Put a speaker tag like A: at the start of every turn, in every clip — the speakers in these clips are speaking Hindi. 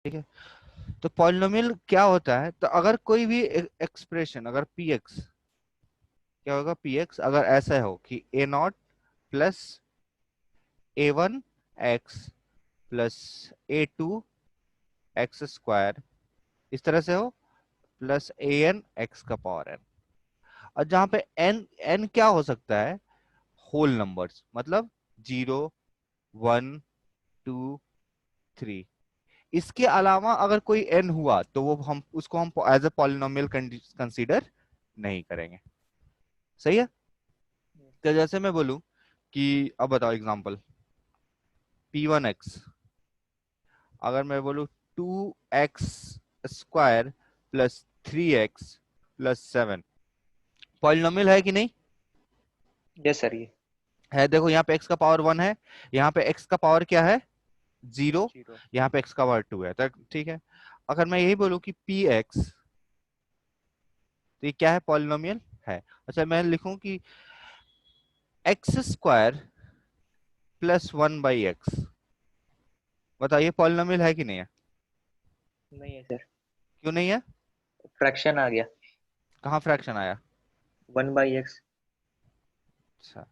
A: ठीक है। तो पॉलिनोमियल क्या होता है, तो अगर कोई भी एक्सप्रेशन, अगर पी एक्स, क्या होगा पी एक्स, अगर ऐसा हो कि a naught plus a one x plus a two x square, इस तरह से हो, प्लस ए एन एक्स का पावर एन। और जहां पे एन, एन क्या हो सकता है, होल नंबर्स, मतलब 0, 1, 2, 3। इसके अलावा अगर कोई एन हुआ तो वो हम उसको हम एज ए पॉलिनोमियल कंसीडर नहीं करेंगे। सही है। तो जैसे मैं बोलूं कि, अब बताओ एग्जांपल, P1x, अगर मैं बोलूं 2x² plus 3x plus 7, polynomial है कि नहीं?
B: यस सर, ये
A: है। देखो यहाँ पे x का पावर 1 है, यहाँ पे x का पावर क्या है, 0,
B: 0।
A: यहाँ पे x का पावर 2 है, तो ठीक है। अगर मैं यही बोलूं कि px, तो ये क्या है, पॉलिनोमियल है। अच्छा मैं लिखूं कि x² प्लस 1/x, बताइए पॉलिनोमियल है कि नहीं है?
B: नहीं है सर,
A: क्यों नहीं है?
B: फ्रैक्शन आ गया।
A: कहाँ फ्रैक्शन आया?
B: 1/x।
A: अच्छा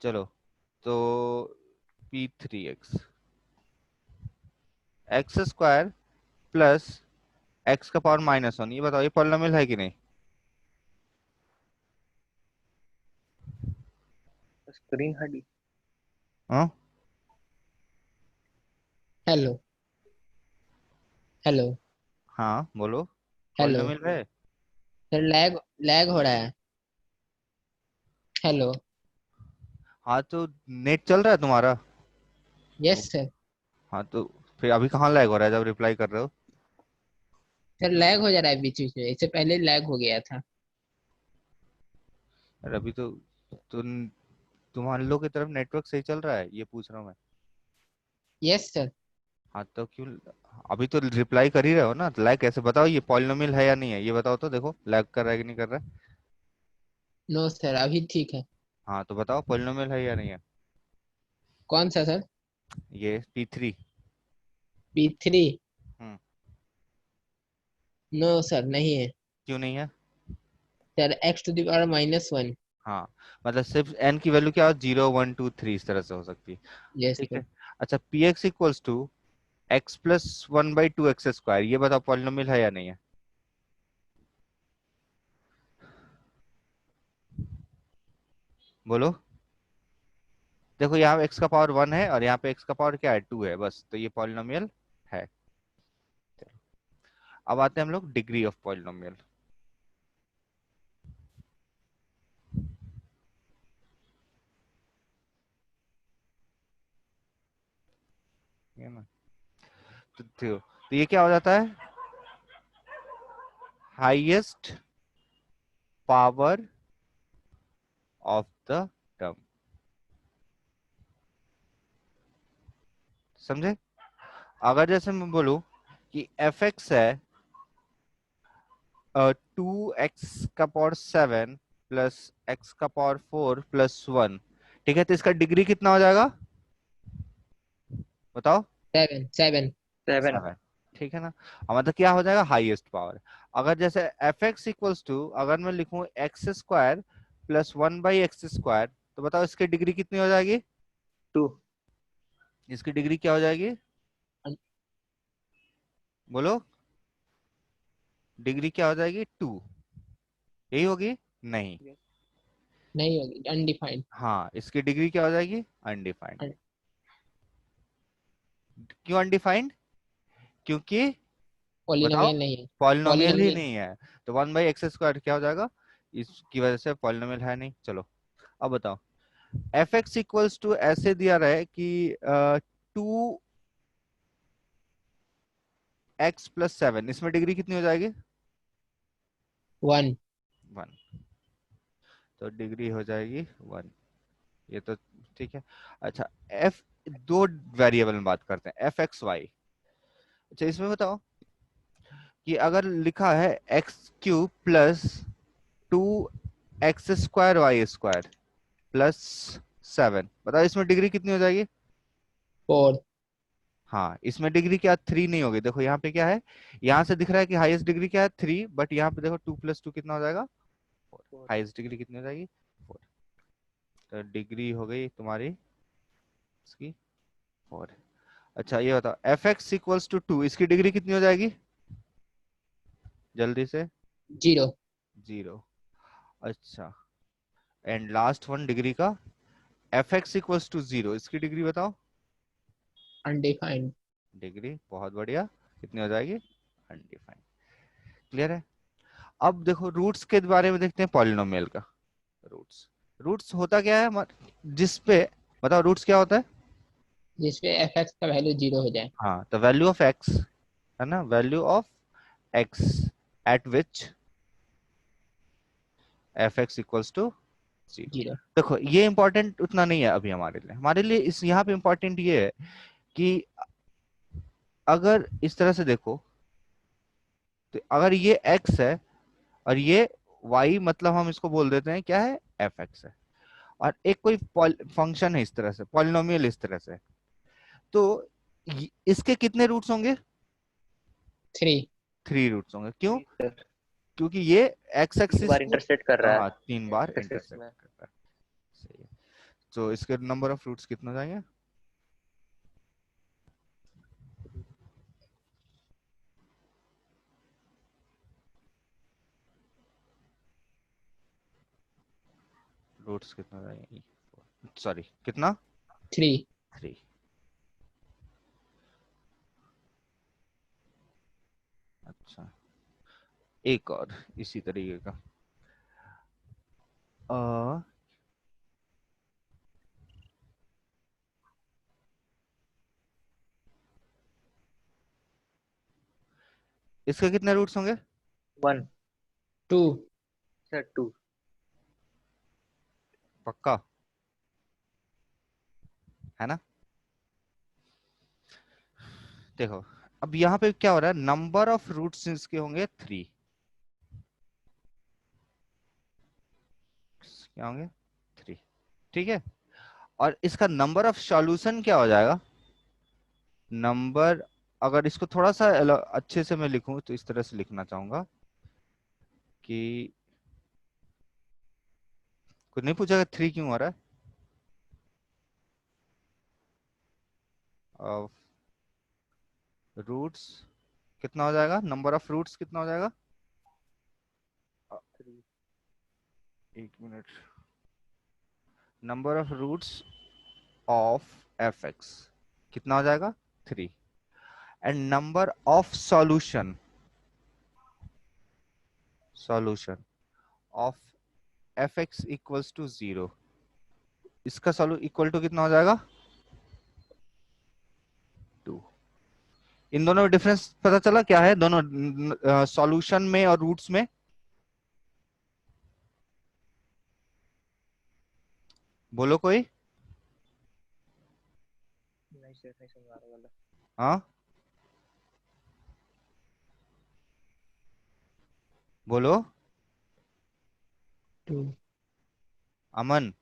A: चलो, तो P3x, x² प्लस x का पावर -1, ये बताओ ये पॉलिनोमियल है कि नहीं?
B: स्क्रीन हटी।
A: हाँ।
C: हेलो। हेलो।
A: हाँ बोलो,
C: हेलो।
A: पॉलिनोमियल है।
C: सर लैग लैग हो रहा है। हेलो।
A: हाँ तो नेट चल रहा है तुम्हारा?
C: Yes sir.
A: हाँ तो फिर अभी कहाँ लैग हो रहा है जब रिप्लाई कर रहे हो?
C: सर लैग हो जा रहा है बीच बीच में, इससे पहले लैग हो गया था।
A: अरे अभी तो तुम्हारे लोग की तरफ नेटवर्क सही चल रहा है, ये पूछ रहा हूँ मैं।
C: Yes sir.
A: हाँ तो क्यों, अभी तो रिप्लाई कर ही रहे हो ना, तो लैग कैसे, बताओ ये पॉलिनोमियल है या नहीं है, ये बताओ तो, देखो लैग कर रहा है कि नहीं कर रहा है।
C: नो सर, अभी ठीक है।
A: हाँ तो बताओ पॉलिनोमियल है या नहीं है।
C: कौन सा सर?
A: ये P3।
C: P3?
A: हम्म।
C: नो सर, नहीं है।
A: क्यों नहीं है?
C: Sir x⁻⁻1।
A: हाँ, मतलब सिर्फ n की वैल्यू क्या हो, 0, 1, 2, 3 इस तरह से हो सकती है।
C: यस
A: ठीक
C: सर।
A: है। अच्छा P x equals to x+1/2x², ये बताओ पॉलिनोमियल है या नहीं है? बोलो। देखो यहाँ x का पावर 1 है और यहाँ पे x का पावर क्या है, 2 है, बस, तो ये पॉलिनोमियल है। अब आते हैं हम लोग डिग्री ऑफ पॉलिनोमियल। है ना। तो ये क्या हो जाता है, highest power of the term. समझे? अगर जैसे मैं बोलूं कि एफ एक्स है 2x⁻7 प्लस x⁴ प्लस 1, ठीक है, तो इसका डिग्री कितना हो जाएगा, बताओ?
C: 7 7।
B: 7।
A: 7। ठीक है ना। अब मतलब क्या हो जाएगा, हाईएस्ट पावर। अगर जैसे एफ एक्स इक्वल्स टू, अगर मैं लिखूं x² प्लस 1/x², तो बताओ इसकी डिग्री कितनी हो जाएगी,
B: 2।
A: इसकी डिग्री क्या हो जाएगी, बोलो? डिग्री क्या हो जाएगी, 2, यही होगी? नहीं।
C: नहीं होगी, अनडिफाइंड।
A: हाँ, इसकी डिग्री क्या हो जाएगी, अनडिफाइंड। क्यों अनडिफाइंड? क्योंकि, बताओ,
C: पॉलिनोमियल नहीं है।
A: पॉलिनोमियल ही
C: पॉलिनोमियल।
A: नहीं है। तो 1/x² क्या हो जाएगा, इसकी वजह से पॉलिनोमियल है नहीं। चलो अब बताओ, एफ एक्स इक्वल्स टू ऐसे दिया रहे कि 2x+7, इसमें डिग्री कितनी हो जाएगी,
C: 1।
A: 1, तो डिग्री हो जाएगी 1, ये तो ठीक है। अच्छा एफ, दो वेरिएबल में बात करते हैं, f(x, y). अच्छा इसमें बताओ कि अगर लिखा है x³ plus 2x² y² plus 7, बताओ इसमें डिग्री कितनी हो जाएगी?
C: 4।
A: हाँ, इसमें डिग्री क्या 3 नहीं होगी। देखो यहाँ पे क्या है, यहाँ से दिख रहा है कि हाईएस्ट डिग्री क्या है 3, बट यहाँ पे देखो 2 + 2 कितना हो जाएगा 4।
B: Four.
A: हाईएस्ट डिग्री कितनी हो जाएगी 4। तो डिग्री हो गई तुम्हारी इसकी 4। अच्छा ये बताओ एफ एक्स इक्वल्स टू 2, इसकी डिग्री कितनी हो जाएगी जल्दी से?
C: 0
A: 0। अच्छा एंड लास्ट वन डिग्री का एफ एक्स इक्वल्स टू 0, इसकी डिग्री बताओ।
C: अनडिफाइंड।
A: डिग्री बहुत बढ़िया, कितनी हो जाएगी अनडिफाइंड। क्लियर है? अब देखो रूट्स के बारे में देखते हैं पॉलिनोमियल का। रूट्स, रूट्स होता क्या है जिसपे, बताओ रूट्स क्या होता है?
C: जिसपे fx का वैल्यू 0 हो जाए।
A: हाँ, तो वैल्यू ऑफ एक्स है ना, value of x at which f x equals to 0।
C: 0।
A: देखो ये इंपॉर्टेंट उतना नहीं है अभी हमारे लिए इस यहाँ पे इंपॉर्टेंट ये है कि अगर इस तरह से देखो तो अगर ये x है और ये y, मतलब हम इसको बोल देते हैं क्या है एफ एक्स है, और एक कोई फंक्शन है इस तरह से, पॉलिनोमियल इस तरह से, तो इसके कितने रूट्स होंगे?
C: 3।
A: 3 रूट्स होंगे। क्यों?
B: Sir,
A: क्योंकि ये एक्स
B: 3
A: एक्सिस
B: बार
A: को
B: इंटरसेक्ट कर रहा है
A: 3 बार
B: एक्सिस
A: इंटरसेक्ट
B: में।
A: करता है। सही है। तो इसके नंबर ऑफ रूट्स कितने हो जाएंगे? रूट्स कितने हो जाएंगे? सॉरी कितना?
C: 3।
A: 3। अच्छा एक और इसी तरीके का इसके कितने रूट्स होंगे?
B: 1
C: 2।
B: सर 2।
A: पक्का है ना? देखो अब यहाँ पे क्या हो रहा है, नंबर ऑफ रूट्स इसके होंगे 3। क्या होंगे 3। ठीक है, और इसका नंबर ऑफ सॉल्यूशन क्या हो जाएगा? नंबर, अगर इसको थोड़ा सा अच्छे से मैं लिखूं तो इस तरह से लिखना चाहूंगा कि कुछ नहीं पूछेगा 3 क्यों हो रहा है, रूट्स कितना हो जाएगा, नंबर ऑफ रूट्स कितना हो जाएगा?
B: 3
A: एक minute, number of roots of f x कितना हो जाएगा 3, and number of solution, solution of f x equals to 0, इसका सॉल्यू इक्वल टू कितना हो जाएगा 2। इन दोनों में डिफरेंस पता चला क्या है दोनों सॉल्यूशन में और रूट्स में? बोलो कोई।
B: नहीं सर, नहीं समझ आ रहा वाला।
A: हाँ बोलो
C: 2।
A: अमन।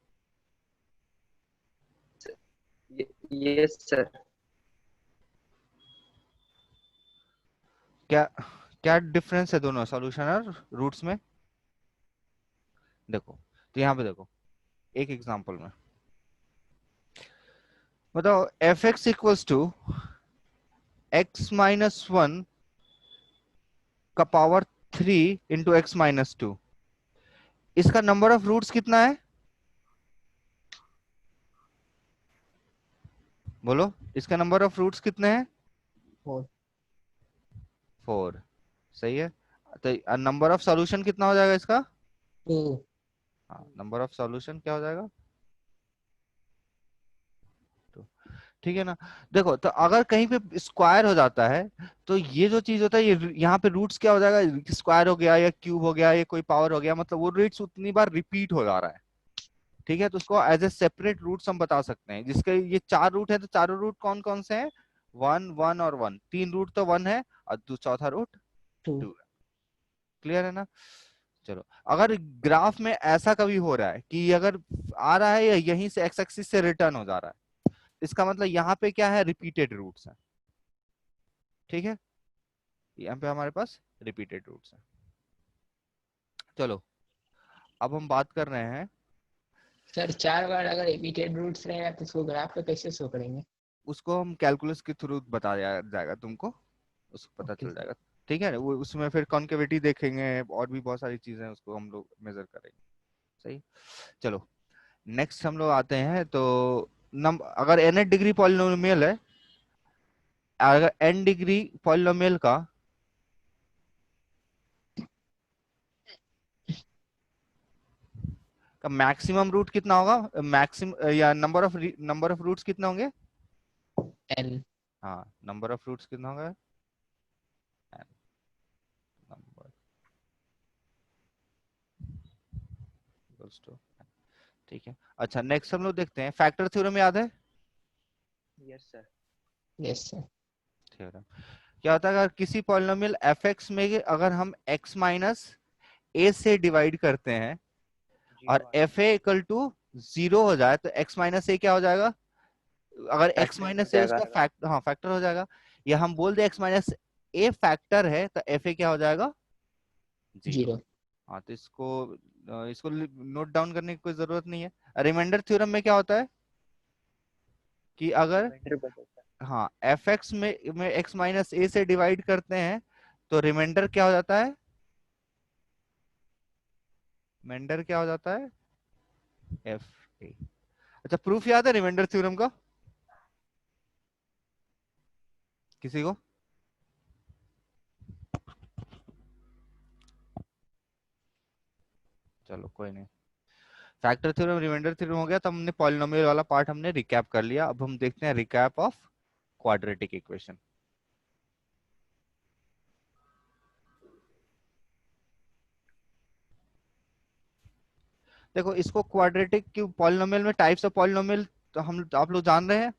B: Yes sir.
A: क्या क्या डिफरेंस है दोनों सॉल्यूशन और रूट्स में? देखो तो यहाँ पे देखो एक एग्जांपल में बताओ F x equals to x-1 का पावर 3 इंटू x-2, इसका नंबर ऑफ रूट्स कितना है? बोलो इसका नंबर ऑफ रूट्स कितने हैं?
C: 4।
A: 4। सही है। तो नंबर ऑफ सॉल्यूशन कितना हो जाएगा इसका?
C: 2।
A: हाँ, नंबर ऑफ सॉल्यूशन क्या हो जाएगा 2। ठीक है ना? देखो तो अगर कहीं पे स्क्वायर हो जाता है तो ये जो चीज होता है ये यहाँ पे रूट्स क्या हो जाएगा, स्क्वायर हो गया या क्यूब हो गया या कोई पावर हो गया, मतलब वो रूट्स उतनी बार रिपीट हो जा रहा है। ठीक है, तो उसको एज ए सेपरेट रूट्स हम बता सकते हैं, जिसके ये 4 रूट है तो चारों रूट कौन कौन से हैं? 1 1 और 1, 3 रूट तो 1 है और चौथा रूट
C: 2।
A: 2 है। क्लियर है ना? चलो अगर ग्राफ में ऐसा कभी हो रहा है कि अगर आ रहा है या यहीं से एक्स एक्सिस से रिटर्न हो जा रहा है, इसका मतलब यहाँ पे क्या है, रिपीटेड रूट्स है। ठीक है, यहाँ पे हमारे पास रिपीटेड रूट्स हैं। चलो अब हम बात कर रहे हैं,
C: सर 4 बार अगर रिपीटेड रूट्स रहेगा तो उसको ग्राफ पे कैसे शो करेंगे?
A: उसको हम कैलकुलस के थ्रू बताया जाएगा तुमको, उसको पता
C: ओके
A: चल
C: सर।
A: जाएगा। ठीक है, वो उसमें फिर कॉन्केविटी देखेंगे और भी बहुत सारी चीजें हैं, उसको हम लोग मेजर करेंगे। सही, चलो नेक्स्ट हम लोग आते हैं। तो अगर n डिग्री पॉलिनोमियल है, अगर n डिग्री पॉलिनोमियल का मैक्सिमम रूट कितना होगा, मैक्सिमम या नंबर ऑफ रूट्स कितने होंगे?
C: एन।
A: हाँ, नंबर ऑफ रूट्स कितना होगा? n नंबर इक्वल्स टू, ठीक है। अच्छा नेक्स्ट हम लोग देखते हैं, फैक्टर थ्योरम याद है?
B: Yes sir.
C: Yes sir.
A: Theorem क्या होता है, अगर किसी पॉलिनोमियल fx में अगर हम x माइनस a से डिवाइड करते हैं और
B: जीरो आ जाएगा।
A: fa इक्वल टू 0 हो जाए, तो x माइनस a क्या हो जाएगा? अगर x
B: फैक्टर हो
A: माइनस a
B: जाएगा।
A: उसका फैक्टर हो जाएगा, या हम बोल दे x माइनस a फैक्टर है, तो fa क्या हो जाएगा? 0।
C: 0।
A: हाँ, तो इसको नोट डाउन करने की कोई जरूरत नहीं है। रिमाइंडर थ्योरम में क्या होता है कि अगर,
B: रिमाइंडर बचेगा।
A: हाँ, fx में x माइनस a से डिवाइड करते हैं तो रिमाइंडर क्या हो जाता है? रिमाइंडर क्या हो जाता है? f a। अच्छा, प्रूफ याद है रिमाइंडर थ्योरम का किसी को? चलो कोई नहीं, फैक्टर थ्योरम रिमाइंडर थ्योरम हो गया, तो हमने पॉलिनोमियल वाला पार्ट हमने रिकैप कर लिया। अब हम देखते हैं रिकैप ऑफ क्वाड्रेटिक इक्वेशन। देखो, इसको क्वाड्रेटिक की पॉलिनोमियल में टाइप्स ऑफ पॉलिनोमियल तो हम आप लोग जान रहे हैं,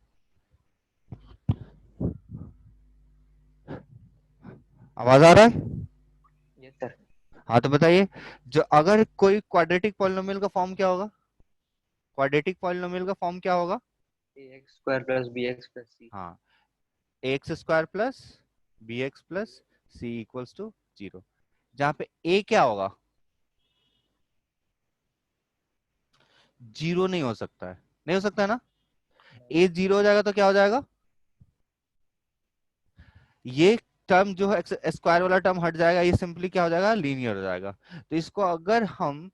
A: आवाज आ रहा है?
B: Yes sir.
A: हाँ तो बताइए, जो अगर कोई क्वाड्रेटिक पॉलिनोमियल का फॉर्म क्या होगा? क्वाड्रेटिक पॉलिनोमियल का फॉर्म क्या होगा?
B: ax square plus bx plus c।
A: हाँ, x square plus b x plus c equals to 0, जहां पे a क्या होगा? 0 नहीं हो सकता है, नहीं हो सकता है ना?
B: नहीं।
A: a 0 हो जाएगा तो क्या हो जाएगा? ये टर्म जो है स्क्वायर वाला टर्म हट जाएगा, ये सिंपली क्या हो जाएगा? लीनियर हो जाएगा। तो इसको अगर हम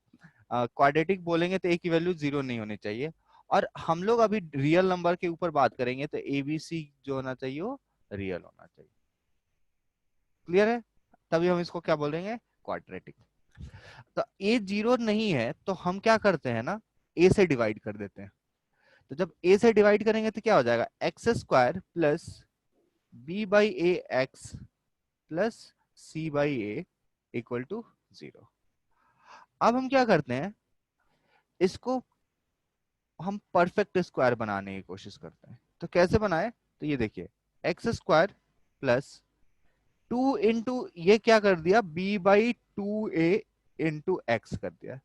A: क्वाड्रेटिक बोलेंगे तो a की वैल्यू 0 नहीं होनी चाहिए। और हम लोग अभी रियल नंबर के ऊपर बात करेंगे, तो abc जो होना चाहिए वो रियल होना चाहिए। क्लियर है? तभी हम इसको क्या बोलेंगे? क्वाड्रेटिक। तो a 0 नहीं है तो हम क्या करते हैं ना, a से डिवाइड कर देते हैं। तो जब a से डिवाइड करेंगे तो क्या हो जाएगा? X square plus b by a x plus c by a equal to 0। अब हम क्या करते हैं, इसको हम परफेक्ट स्क्वायर बनाने की कोशिश करते हैं। तो कैसे बनाए? तो ये देखिए, एक्स स्क्वायर प्लस 2 इंटू ये क्या कर दिया, b by 2a into x कर दिया।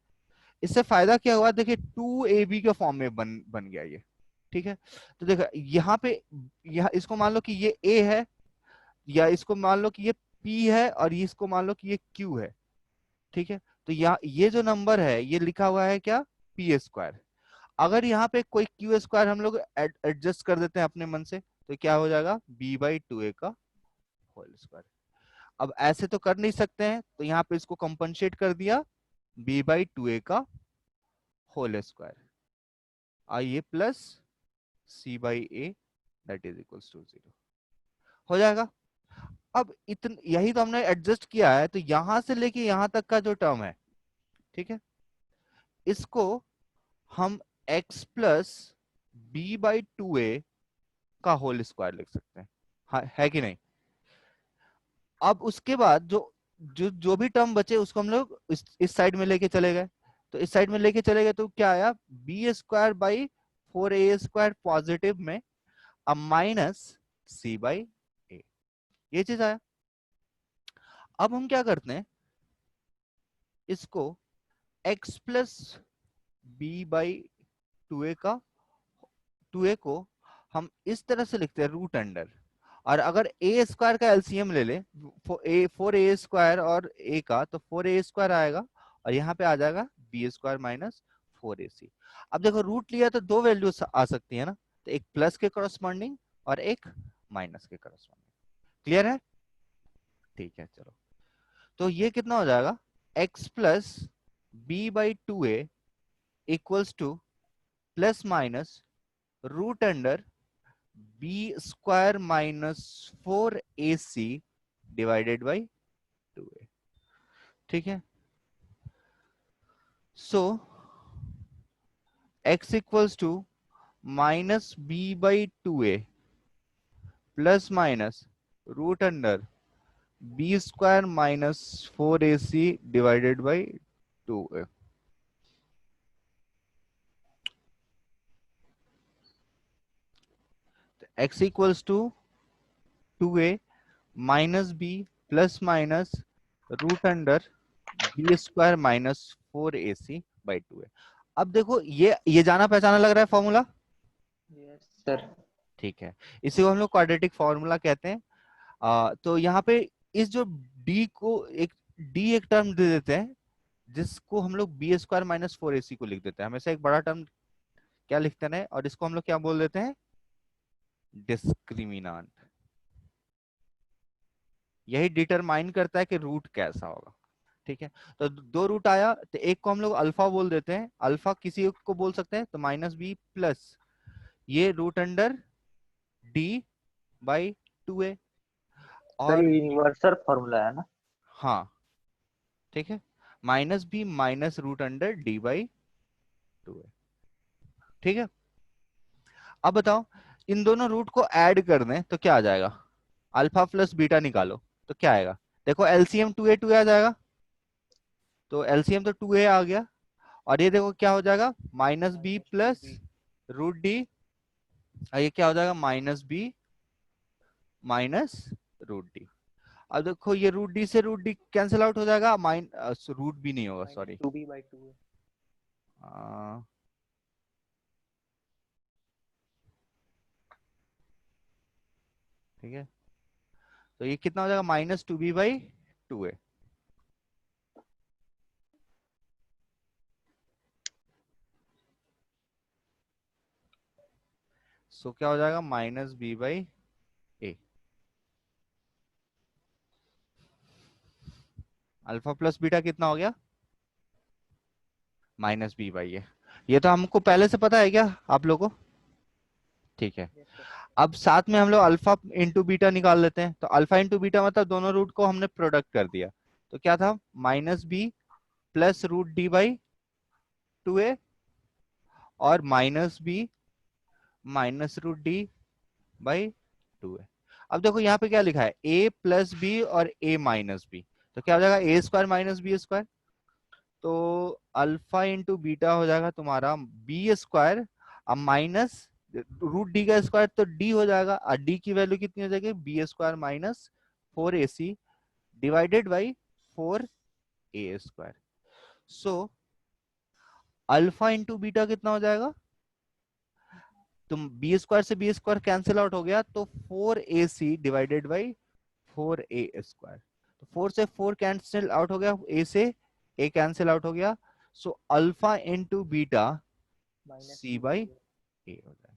A: इससे फायदा क्या हुआ? देखिए 2ab के फॉर्म में बन गया ये। ठीक है, तो देखो यहाँ पे, यहाँ इसको मान लो कि ये a है, या इसको मान लो कि ये p है, और इसको मान लो कि ये q है। ठीक है, तो यहाँ ये जो नंबर है ये लिखा हुआ है क्या? P square. अगर यहाँ पे कोई क्यू स्क्वायर हम लोग एडजस्ट कर देते हैं अपने मन से, तो क्या हो जाएगा? b बाई 2a का होल स्क्वायर। अब ऐसे तो कर नहीं सकते हैं, तो यहाँ पे इसको कंपनसेट कर दिया, b बाई 2a का होल स्क्वायर, आइए plus c by a that is equals to 0 हो जाएगा। अब यही तो हमने एडजस्ट किया है, तो यहां से लेके यहां तक का जो टर्म है, ठीक है, इसको हम x plus b by 2a का होल स्क्वायर लिख सकते हैं। है कि नहीं? अब उसके बाद जो भी टर्म बचे उसको हम लोग इस साइड में लेके चले गए। तो इस साइड में लेके चले गए तो क्या आया? B square by 4a square positive में, अब माइनस सी बाई ए, ये चीज आया। अब हम क्या करते हैं, इसको x plus b by 2a का 2a को हम इस तरह से लिखते हैं रूट अंडर, और अगर ए स्क्वायर का एलसीएम ले ले, 4a² और a का, तो 4a² आएगा और यहाँ पे आ जाएगा b² माइनस 4ac। अब देखो रूट लिया तो दो वैल्यू आ सकती है ना, तो एक प्लस के करस्पॉन्डिंग और एक माइनस के करस्पॉन्डिंग। क्लियर है? ठीक है चलो, तो ये कितना हो जाएगा, x plus b by 2a equals to plus minus root under b² minus 4ac divided by 2a। ठीक है, सो x equals to minus b by 2a plus minus root under b² minus 4ac divided by 2a। x equals to 2a minus b plus minus root under b² minus 4ac by 2a। अब देखो ये जाना पहचाना लग रहा है फॉर्मूला?
B: Yes sir.
A: ठीक है, इसी को हम लोग क्वाड्रेटिक फॉर्मूला कहते हैं। तो यहाँ पे इस जो d को एक टर्म दे देते हैं जिसको हम लोग b² माइनस 4ac को लिख देते हैं। हमेशा एक बड़ा टर्म क्या लिखते हैं, और इसको हम लोग क्या बोल देते हैं, डिस्क्रिमिनांट। यही डिटरमाइन करता है कि रूट कैसा होगा। ठीक है, तो दो रूट आया तो एक को हम लोग अल्फा बोल देते हैं, अल्फा किसी एक को बोल सकते हैं, तो माइनस बी प्लस ये root under d by 2a।
B: Sir
A: और
B: ये यूनिवर्सल फॉर्मूला है ना?
A: हाँ ठीक है, minus b minus root under d by 2a। ठीक है, अब बताओ इन दोनों रूट को ऐड कर दें तो क्या आ जाएगा, अल्फा प्लस बीटा निकालो तो क्या आएगा, देखो एलसीएम 2a आ जाएगा, तो एलसीएम तो 2a आ गया, और ये देखो क्या हो जाएगा, minus b plus root d, और ये क्या हो जाएगा, minus b minus root d. अब देखो ये रूट डी से रूट डी कैंसिल आउट हो जाएगा, रूट बी नहीं होगा, सॉरी,
B: 2b/2a।
A: ठीक है, तो ये कितना हो जाएगा, माइनस 2b/2a। सो क्या हो जाएगा, minus b/a। Alpha plus beta कितना हो गया, माइनस b/a। ये तो हमको पहले से पता है क्या आप लोगों को? ठीक है,
B: यस सर।
A: अब साथ में हम लोग अल्फा इंटू बीटा निकाल लेते हैं, तो अल्फा इंटू बीटा मतलब दोनों रूट को हमने प्रोडक्ट कर दिया, तो क्या था, minus b plus root d by 2a और minus b minus root d by 2a। अब देखो यहाँ पे क्या लिखा है, a प्लस बी और a माइनस बी, तो क्या हो जाएगा, a² माइनस b², तो अल्फा इंटू बीटा हो जाएगा तुम्हारा b², अब माइनस रूट डी का स्क्वायर तो d हो जाएगा, और d की वैल्यू कितनी हो जाएगी, b² minus 4ac divided by 4a²। So alpha into beta कितना हो जाएगा, तुम b² से b² कैंसिल आउट हो गया, तो 4ac डिवाइडेड बाई 4a², तो 4 से 4 कैंसिल आउट हो गया, a से a कैंसिल आउट हो गया, so alpha into beta c by a हो जाएगा।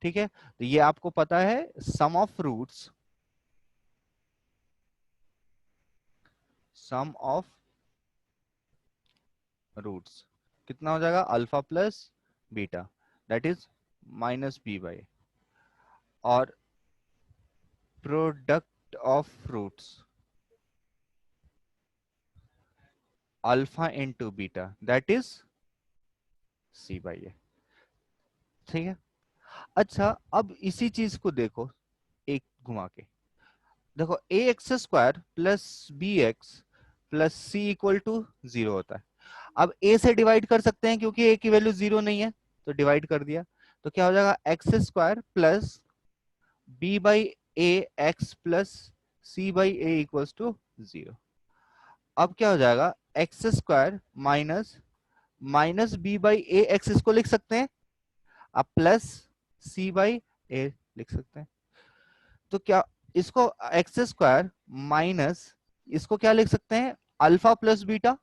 A: ठीक है, तो ये आपको पता है sum of roots, sum of roots कितना हो जाएगा, alpha plus beta that is minus b/a, और product of roots alpha into beta that is c/a। ठीक है, अच्छा अब इसी चीज को देखो एक घुमा के, देखो ax² plus bx plus c equal to 0 होता है। अब a से डिवाइड कर सकते हैं क्योंकि a की वैल्यू 0 नहीं है, तो डिवाइड कर दिया, तो क्या हो जाएगा, x² plus b/a x plus c/a equals to 0। अब क्या हो जाएगा, x² minus minus b/a x इसको लिख सकते हैं, अब प्लस c/a लिख सकते हैं, तो क्या इसको एक्स स्क्वायर माइनस, इसको क्या लिख सकते हैं, अल्फा प्लस बीटा,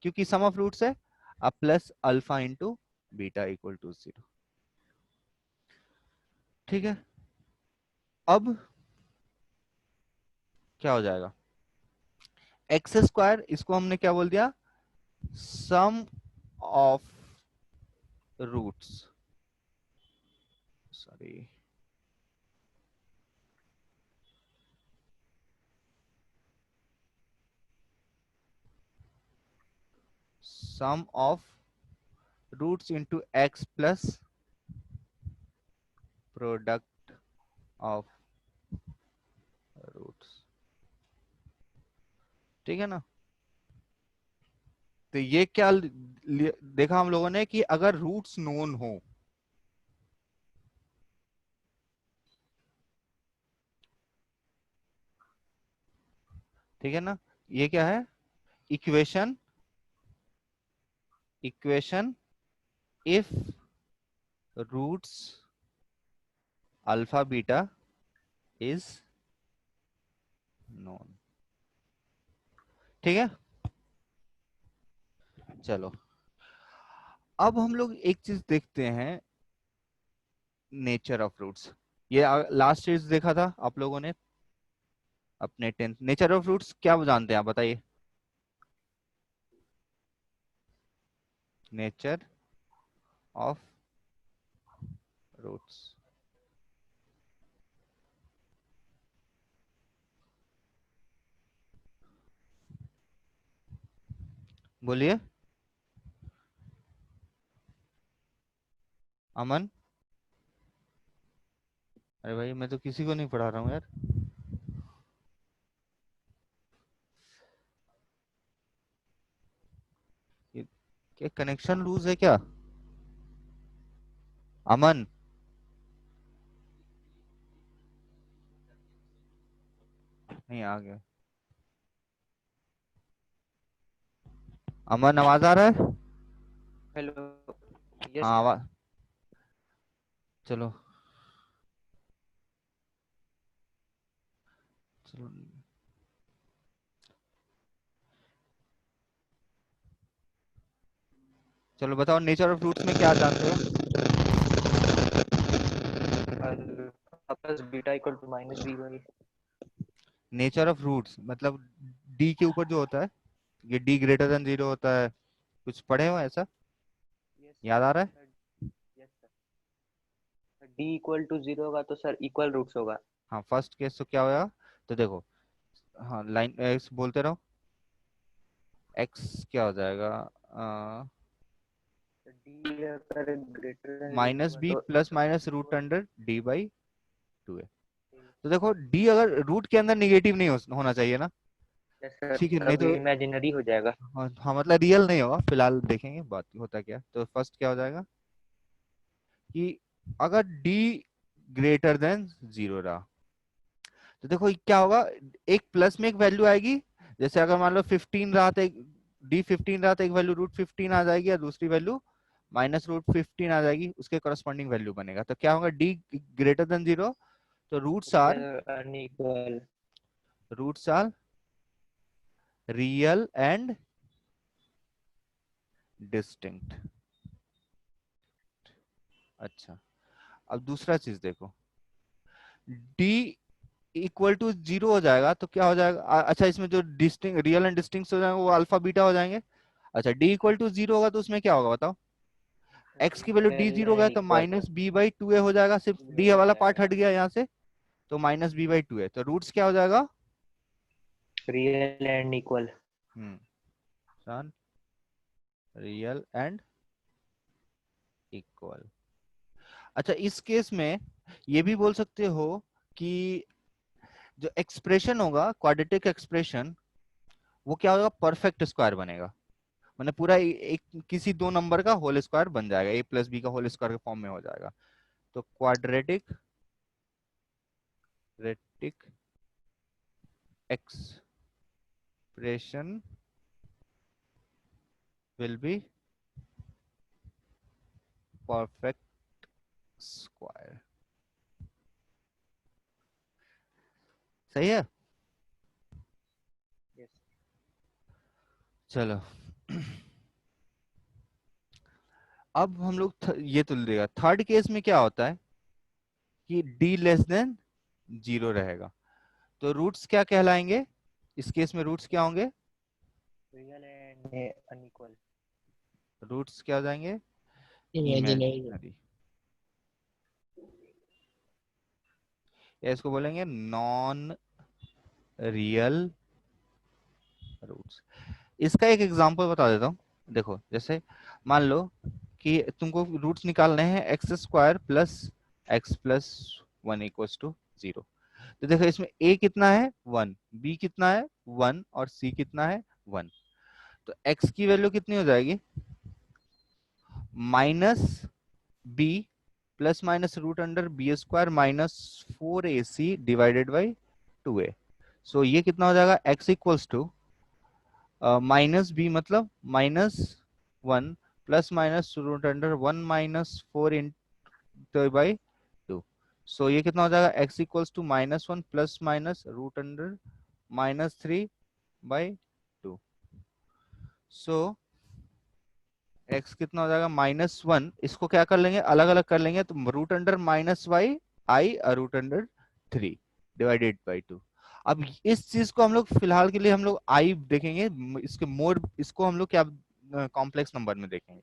A: क्योंकि सम ऑफ रूट्स है, अब plus alpha into beta equal to 0। ठीक है, अब क्या हो जाएगा, एक्स स्क्वायर इसको हमने क्या बोल दिया, sum of roots, sorry sum of roots into x plus product of roots. ठीक है ना, तो ये क्या देखा हम लोगों ने कि अगर रूट्स नोन हो, ठीक है ना, ये क्या है, equation, equation if roots alpha beta is known. ठीक है, चलो अब हम लोग एक चीज देखते हैं, नेचर ऑफ रूट्स। ये लास्ट चीज देखा था आप लोगों ने अपने 10th, नेचर ऑफ रूट्स क्या जानते हैं आप बताइए, नेचर ऑफ रूट्स, बोलिए, अमन। अरे भाई मैं तो किसी को नहीं पढ़ा रहा हूँ यार, ये क्या कनेक्शन लूज है क्या, अमन। नहीं आ गया, अमन आवाज आ रहा है,
B: हेलो। यस
A: हाँ
B: सर।
A: आवाज, चलो चलो चलो बताओ नेचर ऑफ रूट्स में क्या जानते हो,
B: alpha plus beta equal to minus b by.
A: Nature of roots मतलब डी के ऊपर जो होता है, ये डी ग्रेटर देन 0 होता है, कुछ पढ़े हो ऐसा,
B: यस
A: याद आ रहा है,
B: sir. Yes sir, d equal to zero होगा तो सर इक्वल रूट्स होगा।
A: हाँ फर्स्ट केस तो क्या होगा, तो देखो, हाँ लाइन एक्स बोलते रहो, एक्स क्या हो जाएगा,
B: डी अगर ग्रेटर देन जीरो
A: माइनस
B: होगा
A: बी
B: तो
A: plus minus root
B: equal.
A: Under d by 2 है। तो देखो डी अगर रूट के अंदर निगेटिव नहीं होना चाहिए ना,
B: यस सर,
A: ठीक है, नहीं
B: तब
A: तो
B: इमेजिनरी हो जाएगा।
A: हाँ हाँ, मतलब रियल नहीं होगा, फिलहाल देखेंगे बात होता क्या, तो फर्स्ट क्या हो जाएगा कि अगर डी ग्रेटर देन 0 रहा, तो देखो क्या होगा, एक प्लस में एक वैल्यू आएगी, जैसे अगर मान लो 15 रहा था, डी 15 रहा था, एक वैल्यू रूट 15 आ जाएगी, या दूसरी वैल्यू माइनस रूट 15 आ जाएगी, उसके करस्पॉन्डिंग वैल्यू बनेगा, तो क्या होगा, डी ग्रेटर देन 0, तो
B: real unequal.
A: Roots are real and distinct. अच्छा, अब दूसरा चीज देखो, डी इक्वल टू 0 हो जाएगा तो क्या हो जाएगा, अच्छा इसमें जो डिस्टिंग रियल एंड डिस्टिंक्ट हो जाएंगे वो अल्फा बीटा हो जाएंगे। अच्छा डी इक्वल टू 0 होगा तो उसमें क्या होगा बताओ, एक्स की वैल्यू डी
B: रियल
A: 0 गया
B: एंड
A: तो
B: इक्वल।
A: माइनस बी बाई 2 ए हो जाएगा, सिर्फ डी
B: हो
A: वाला पार्ट हट
B: जाएगा।
A: गया यहाँ से, तो माइनस बी बाई 2 है, तो रूट्स क्या हो जाएगा,
B: रियल एंड इक्वल।
A: सन रियल एंड इक्वल। अच्छा इस केस में ये भी बोल सकते हो कि जो एक्सप्रेशन होगा क्वाड्रेटिक एक्सप्रेशन, वो क्या होगा, परफेक्ट स्क्वायर बनेगा, मतलब पूरा एक किसी दो नंबर का होल स्क्वायर बन जाएगा, ए प्लस बी का होल स्क्वायर के फॉर्म में हो जाएगा, तो quadratic retic expression will be perfect square. सही है।
B: यस।
A: चलो अब हम लोग ये तो देगा। थर्ड केस में क्या होता है कि डी लेस देन जीरो रहेगा, तो रूट्स क्या कहलाएंगे इस केस में? रूट्स क्या होंगे?
B: Real and unequal.
A: रूट्स क्या हो जाएंगे?
C: इमेजिनरी।
A: इमेजिनरी, या इसको बोलेंगे नॉन रियल रूट्स। इसका एक एग्जांपल बता देता हूँ। देखो जैसे मान लो कि तुमको रूट्स निकालने हैं x square plus x plus one equals to zero. तो देखो इसमें ए कितना है 1, बी कितना है 1 और सी कितना है 1। तो एक्स की वैल्यू कितनी हो जाएगी? Minus b plus minus root under b square minus 4ac divided by 2a। So ये कितना हो जाएगा? X equals to minus b मतलब minus 1 plus minus root under 1 minus 4 into by 2। So ये कितना हो जाएगा? X equals to minus 1 plus minus root under minus 3 by 2। So x कितना हो जाएगा? -1। इसको क्या कर लेंगे? अलग अलग कर लेंगे, तो रूट अंडर माइनस वाई आई और रूट अंडर 3 डिवाइडेड बाई 2। अब इस चीज को हम लोग फिलहाल के लिए हम लोग आई देखेंगे, इसके मोड इसको हम लोग क्या कॉम्प्लेक्स नंबर में देखेंगे।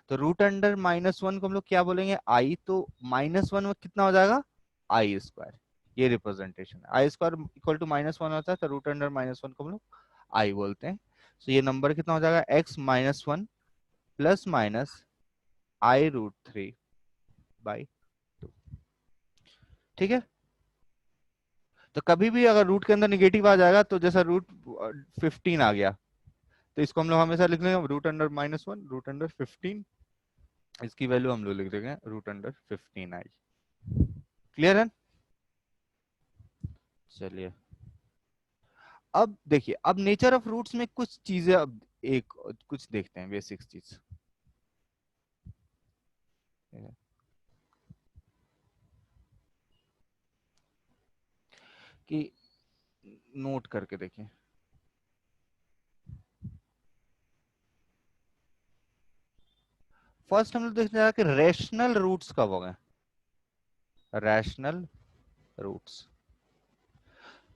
A: तो रूट अंडर -1 को हम लोग क्या बोलेंगे? आई। तो -1 में कितना हो जाएगा? आई स्क्वायर। ये रिप्रेजेंटेशन है। आई स्क्वायर इक्वल टू -1 होता है, तो रूट अंडर -1 को हम लोग आई बोलते हैं। तो ये नंबर कितना हो जाएगा? x-1 plus minus i root 3 by 2। ठीक है। तो कभी भी अगर रूट के अंदर निगेटिव आ जाएगा, तो जैसा रूट 15 आ गया, तो इसको हम लोग हमेशा लिख लेंगे रूट अंडर -1 रूट अंडर 15। इसकी वैल्यू हम लोग लिख देंगे रूट अंडर 15 आई। क्लियर है? चलिए अब देखिए, अब नेचर ऑफ रूट्स में कुछ चीजें, अब एक कुछ देखते हैं बेसिक चीज। कि नोट करके देखें। फर्स्ट हम लोग देखते हैं कि रैशनल रूट्स कब हो गए। रैशनल रूट्स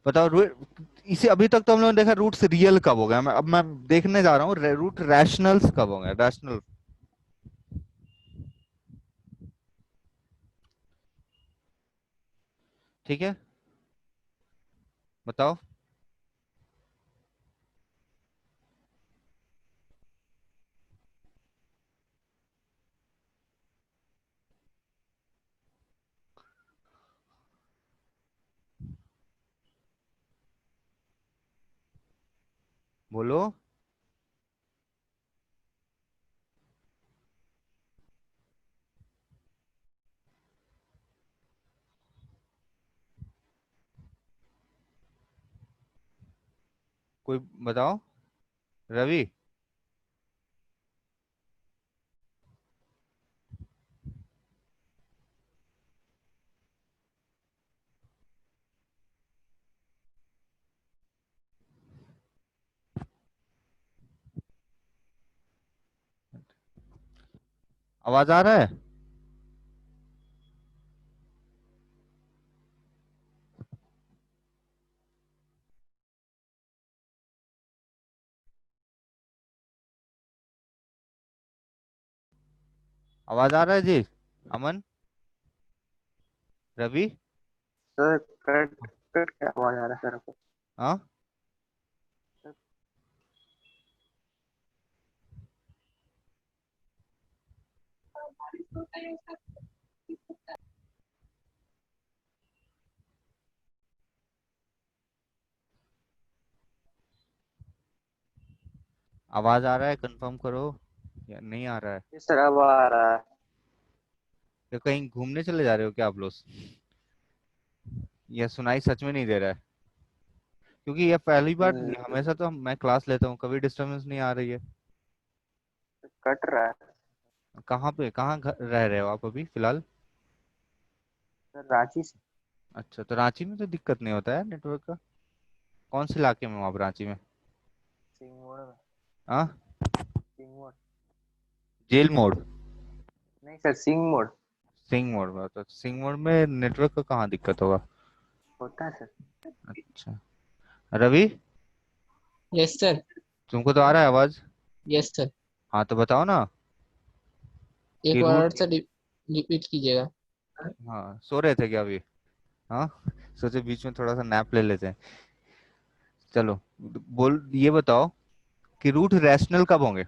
A: बताओ। इसे अभी तक तो हम लोगों ने देखा रूट्स रियल कब हो गए, अब मैं देखने जा रहा हूँ रूट रैशनल्स कब हो गए। रैशनल, ठीक है, बताओ। बोलो। कोई बताओ। रवि। आवाज आ रहा है? आवाज आ रहा है जी? अमन, रवि।
B: सर कट कट क्या आवाज आ रहा है सर आपको?
A: हाँ, आवाज आ रहा है? कंफर्म करो, या नहीं आ रहा है?
B: ये सर अब आ रहा है।
A: या कहीं घूमने चले जा रहे हो क्या आप लोग? या सुनाई सच में नहीं दे रहा है? क्योंकि ये पहली बार, हमेशा तो मैं क्लास लेता हूँ, कभी डिस्टरबेंस नहीं आ रही है।
B: कट रहा है।
A: कहाँ पे, कहाँ रह रहे हो आप अभी फिलहाल?
B: सर रांची से।
A: अच्छा, तो रांची में तो दिक्कत नहीं होता है नेटवर्क का। कौन से इलाके में हो आप रांची में?
B: सिंह मोड़ में।
A: हाँ,
B: सिंह मोड़।
A: जेल मोड़?
B: नहीं सर, सिंह मोड़।
A: सिंह मोड़ में? तो सिंह मोड़ में नेटवर्क का कहाँ दिक्कत होगा?
B: होता है सर।
A: अच्छा। Ravi,
C: yes sir.
A: तुमको तो आ रहा है आवाज?
C: Yes sir.
A: हाँ, तो बताओ ना
C: एक
A: कि
C: बार
A: रूट।
C: और सर रिपीट कीजिएगा।
A: हाँ, सो रहे थे क्या अभी? हाँ, सोचे बीच में थोड़ा सा नैप ले लेते हैं। चलो, बोल ये बताओ कि रूट रैशनल कब होंगे?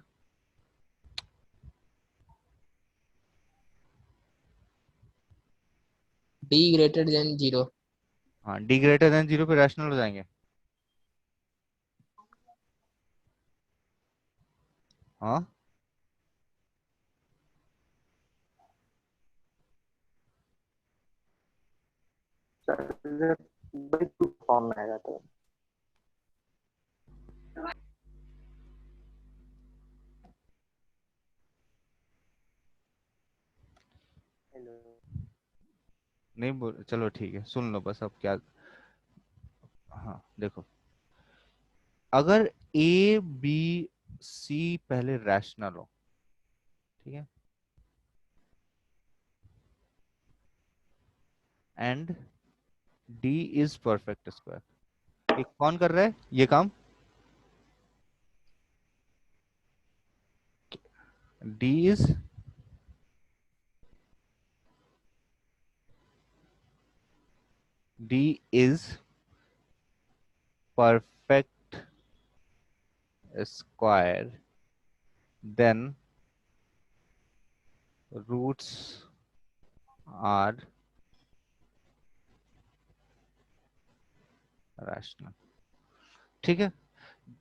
C: D greater than 0।
A: हाँ, डी ग्रेटर देन जीरो पे रैशनल हो जाएंगे। हाँ,
B: सर बड़ी फॉर्म में आएगा तो। हेलो।
A: नहीं बोल, चलो ठीक है, सुन लो बस अब क्या। हाँ देखो, अगर ए बी सी पहले रैशनल हो, ठीक है, and d is perfect square. ये कौन कर रहा है ये काम? D is d is perfect square, then roots are rational. ठीक है,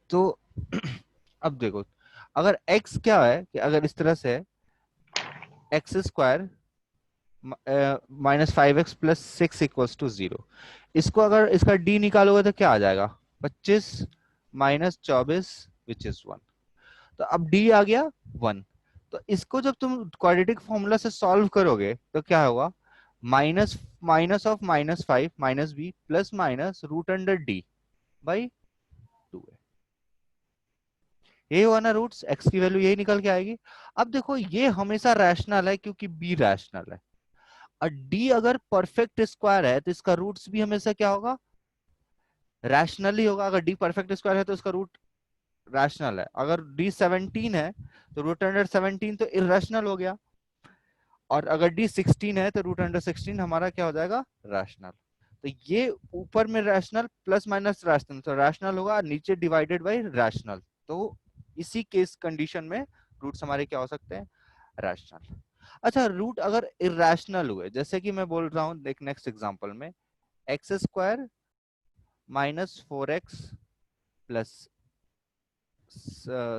A: तो अब देखो, अगर x क्या है कि अगर इस तरह से एक्स स्क्वायर -5x + 6 = 0, इसको अगर इसका d निकालोगे तो क्या आ जाएगा? 25 - 24 विच इज 1। तो अब d आ गया 1। तो इसको जब तुम क्वाड्रेटिक फॉर्मूला से सॉल्व करोगे तो क्या होगा? Minus minus of -5 -b plus minus √d/2 है। यही हुआ ना, रूट्स x की वैल्यू यही निकल के आएगी। अब देखो, ये हमेशा रैशनल है क्योंकि b रैशनल है, और d अगर परफेक्ट स्क्वायर है तो इसका रूट्स भी हमेशा क्या होगा? रैशनल ही होगा। अगर d परफेक्ट स्क्वायर है तो इसका रूट रैशनल है। अगर d 17 है तो √17 तो इरेशनल हो गया, और अगर d 16 है तो √16 हमारा क्या हो जाएगा? रैशनल। तो ये ऊपर में रैशनल प्लस माइनस रैशनल, तो रैशनल होगा, नीचे डिवाइडेड बाई रैशनल। तो इसी केस कंडीशन में रूट्स हमारे क्या हो सकते हैं? रैशनल। अच्छा, रूट अगर इरेशनल हुए, जैसे कि मैं बोल रहा हूं, एक नेक्स्ट एग्जांपल में x² -4x +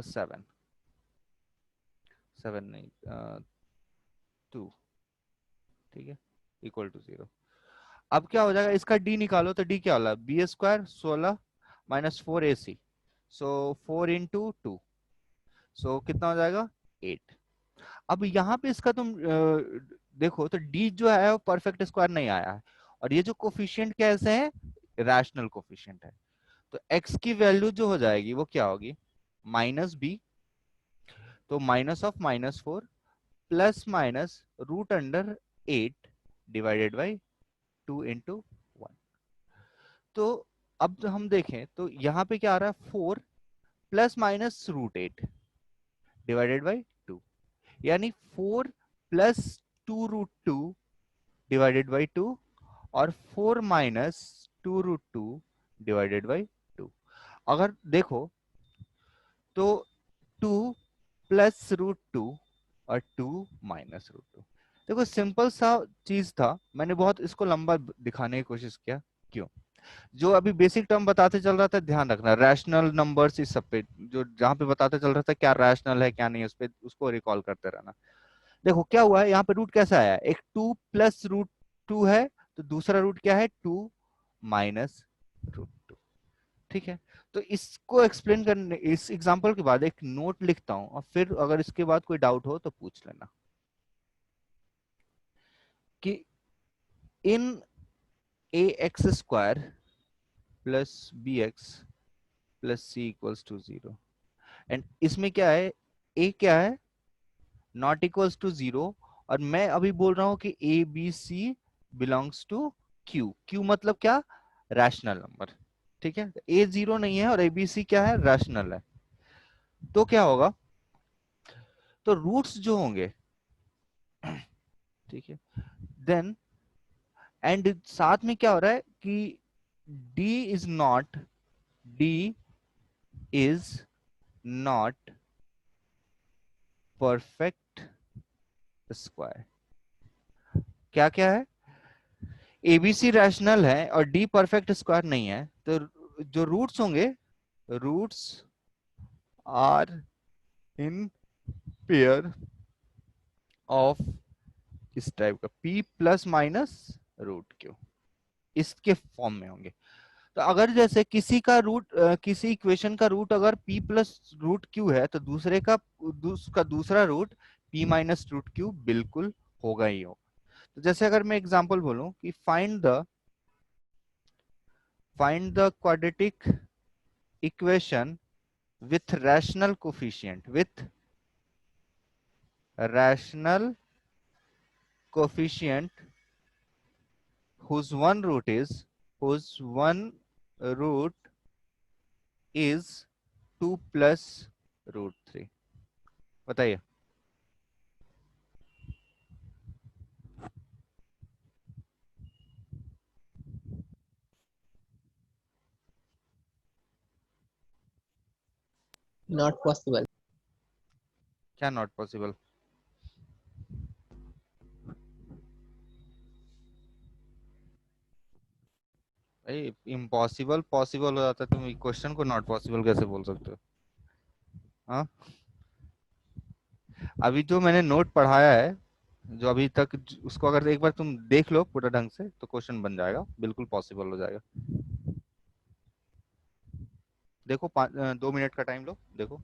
A: 7, 7 नहीं, 2, ठीक है, = 0। अब क्या हो जाएगा? इसका d निकालो तो d क्या होला? b² 16 -4ac, सो 4 × 2, सो कितना हो जाएगा? 8। अब यहाँ पे इसका तुम देखो तो d जो है वो परफेक्ट स्क्वायर नहीं आया है, और ये जो कोफिशिएंट कैसे है? रैशनल कोफिशिएंट है। तो x की वैल्यू जो हो जाएगी वो क्या होगी? -b, तो -(-4) प्लस माइनस √8 डिवाइडेड बाई 2 × 1। तो अब जो हम देखें तो यहाँ पे क्या आ रहा है? 4 प्लस माइनस √8 डिवाइडेड बाई 2, यानी 4 प्लस 2 √2 डिवाइडेड बाई 2, और 4 माइनस 2 √2 डिवाइडेड बाई 2। अगर देखो तो 2 प्लस √2 और 2 माइनस √2। देखो, सिंपल सा चीज था, मैंने बहुत इसको लंबा दिखाने की कोशिश किया। क्यों? जो अभी बेसिक टर्म बताते चल रहा था, ध्यान रखना, रैशनल नंबर्स इस सब पे, जो जहां पे बताते चल रहा था क्या रैशनल है क्या नहीं, उस पे उसको रिकॉल करते रहना। देखो क्या हुआ है यहाँ पे, रूट कैसा आया? एक 2 प्लस √2 है, तो दूसरा रूट क्या है? 2 माइनस √2। ठीक है, तो इसको एक्सप्लेन करने, इस एग्जांपल के बाद एक नोट लिखता हूं, और फिर अगर इसके बाद कोई डाउट हो तो पूछ लेना कि in a x square plus b x plus c equals to 0। And इसमें क्या है, ए क्या है, नॉट इक्वल्स टू 0, और मैं अभी बोल रहा हूं कि A B C belongs to Q. Q मतलब क्या, रैशनल नंबर। ठीक है, ए 0 नहीं है और ए बी सी क्या है, रैशनल है। तो क्या होगा, तो रूट्स जो होंगे, ठीक है, देन एंड साथ में क्या हो रहा है कि d is not, d is not perfect square. क्या क्या है, एबीसी रैशनल है और डी परफेक्ट स्क्वायर नहीं है। तो जो रूट्स होंगे, roots are in pair of इस टाइप का, p plus minus root q, इसके फॉर्म में होंगे। तो अगर जैसे किसी का रूट, किसी इक्वेशन का रूट अगर p प्लस रूट क्यू है, तो दूसरे का दूसरा root p minus root q बिल्कुल होगा ही होगा। तो जैसे अगर मैं एग्जांपल बोलूं कि find the quadratic equation with rational coefficient, with rational coefficient whose one root is 2 plus root 3। बताइए।
C: Not possible.
A: क्या नॉट पॉसिबल, भाई इम्पॉसिबल पॉसिबल हो जाता है, तुम क्वेश्चन को नॉट पॉसिबल कैसे बोल सकते हो। हाँ, अभी जो मैंने नोट पढ़ाया है, जो अभी तक उसको अगर एक बार तुम देख लो पूरा ढंग से, तो क्वेश्चन बन जाएगा, बिल्कुल पॉसिबल हो जाएगा। देखो 2 मिनट का टाइम लो, देखो।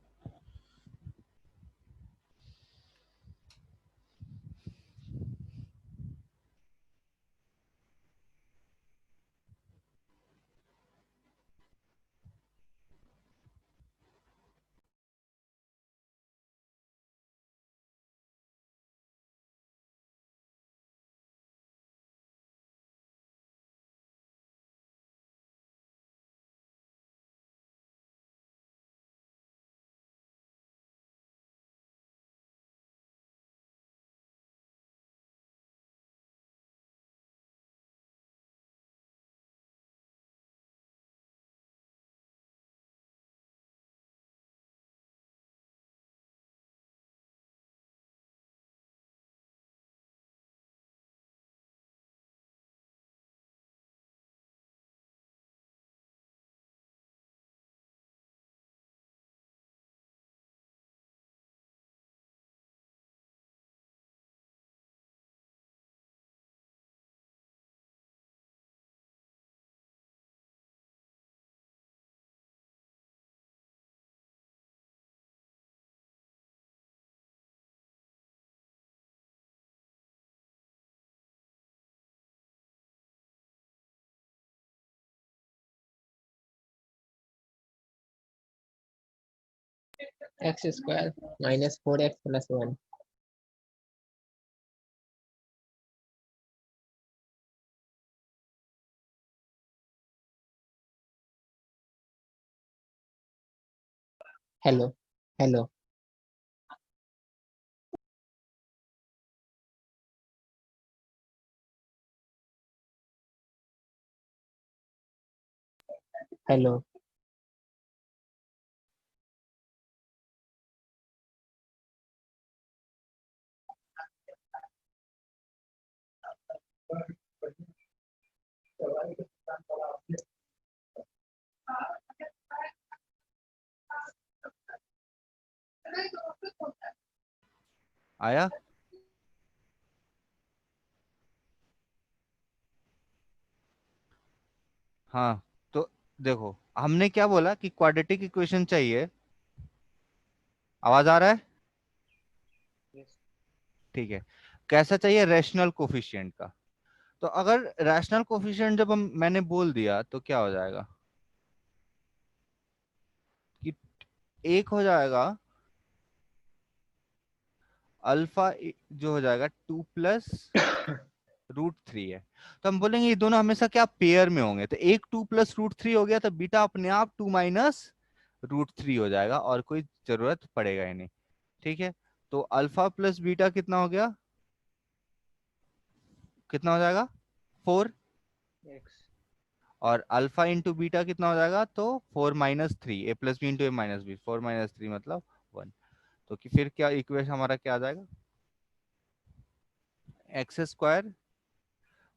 C: X square minus 4x plus 1। Hello hello. Hello.
A: आया। हाँ, तो देखो हमने क्या बोला कि क्वाड्रेटिक इक्वेशन चाहिए। आवाज आ रहा है,
B: यस।
A: ठीक है। कैसा चाहिए, रैशनल कोफिशिएंट का। तो अगर रैशनल कोफिशिएंट जब हम मैंने बोल दिया तो क्या हो जाएगा कि एक हो जाएगा अल्फा जो हो जाएगा 2 + √3 है। तो हम बोलेंगे ये दोनों हमेशा क्या पेयर में होंगे, तो एक 2 + √3 हो गया तो बीटा अपने आप 2 - √3 हो जाएगा और कोई जरूरत पड़ेगा ही नहीं। ठीक है, तो अल्फा प्लस बीटा कितना हो गया, कितना हो जाएगा 4,
B: x
A: और अल्फा इंटू बीटा कितना हो जाएगा तो 4 - 3, a + b × a - b, 4 - 3 मतलब 1। तो कि फिर क्या इक्वेशन हमारा क्या आ जाएगा, x²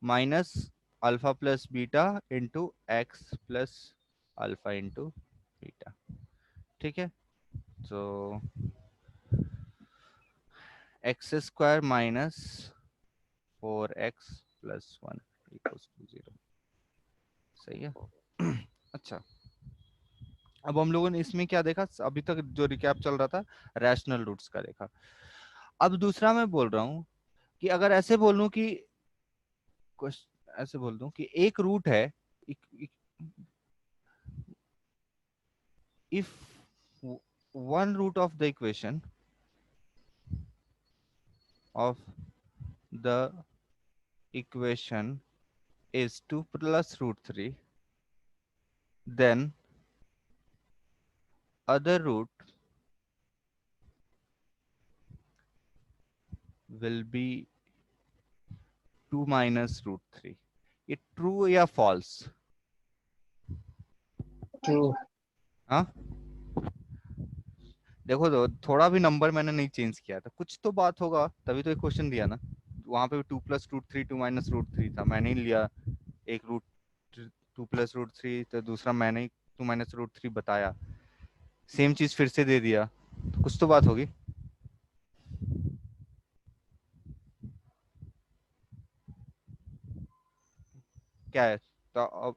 A: minus alpha plus beta into x plus alpha into beta. ठीक है, तो x² माइनस 4x + 1 = 0। सही है। अच्छा, अब हम लोगों ने इसमें क्या देखा, अभी तक जो रिकैप चल रहा था रैशनल रूट्स का देखा। अब दूसरा मैं बोल रहा हूं कि अगर ऐसे बोल लूं कि ऐसे बोल दूं कि एक रूट है, if one root of the equation of the equation is 2 + √3, then other root will be 2 - √3। ये ट्रू या फॉल्स?
C: ट्रू।
A: हाँ, देखो तो थोड़ा भी नंबर मैंने नहीं चेंज किया था, कुछ तो बात होगा तभी तो एक क्वेश्चन दिया ना। वहां पे 2 + √3 2 - √3 था, मैंने ही लिया एक रूट 2 + √3, तो दूसरा मैंने ही 2 - √3 बताया, सेम चीज फिर से दे दिया, तो कुछ तो बात होगी। क्या है, तो अब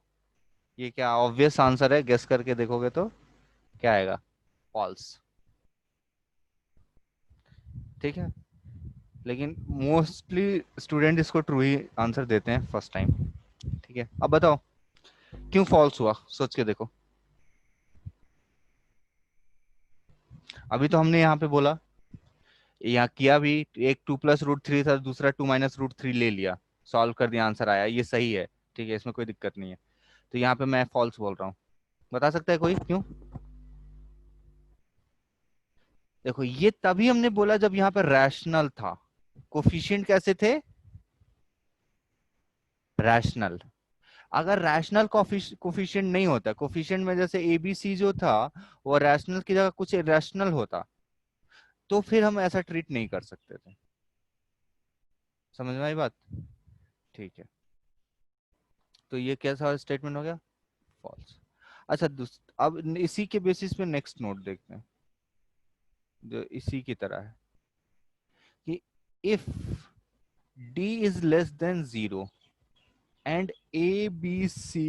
A: ये क्या ऑब्वियस आंसर है, गेस करके देखोगे तो क्या आएगा, फॉल्स। ठीक है, लेकिन मोस्टली स्टूडेंट इसको ट्रू ही आंसर देते हैं फर्स्ट टाइम। ठीक है, अब बताओ क्यों फॉल्स हुआ, सोच के देखो। अभी तो हमने यहाँ पे बोला, यहाँ किया भी, एक 2 + √3 था, दूसरा 2 - √3 ले लिया, सॉल्व कर दिया, आंसर आया, ये सही है। ठीक है, इसमें कोई दिक्कत नहीं है। तो यहाँ पे मैं फॉल्स बोल रहा हूँ, बता सकता है कोई क्यों? देखो ये तभी हमने बोला जब यहाँ पे रैशनल था, कोफिशिएंट कैसे थे, रैशनल। अगर रैशनल कोफिशिएंट नहीं होता, कोफिशिएंट में जैसे एबीसी जो था वो रैशनल की जगह कुछ इरेशनल होता, तो फिर हम ऐसा ट्रीट नहीं कर सकते थे। समझ में आई बात? ठीक है, तो ये कैसा स्टेटमेंट हो गया, फॉल्स। अच्छा, अब इसी के बेसिस पे नेक्स्ट नोट देखते हैं जो इसी की तरह है कि if d is less than 0 and a b c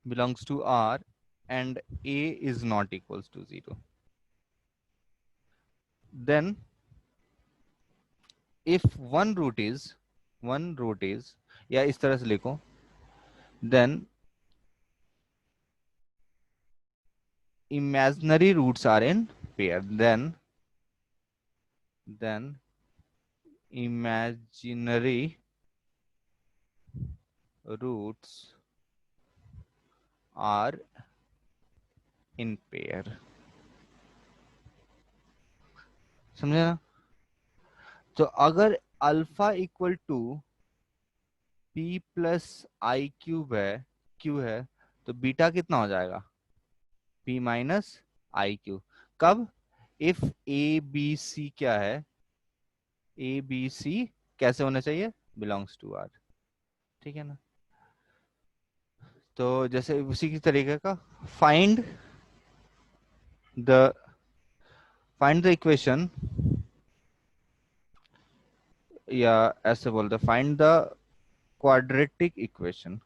A: belongs to R and a is not equals to 0, then if one root is या इस तरह से लिखो, then imaginary roots are in pair, then imaginary roots are in pair। समझे ना? तो अगर alpha equal to p + i³ है, क्यू है, तो बीटा कितना हो जाएगा, p - i³। कब? इफ ए बी सी क्या है, ए बी सी कैसे होना चाहिए, बिलोंग्स टू आर। ठीक है ना? तो जैसे उसी की तरीके का फाइंड द इक्वेशन, या ऐसे बोलते find the quadratic equation,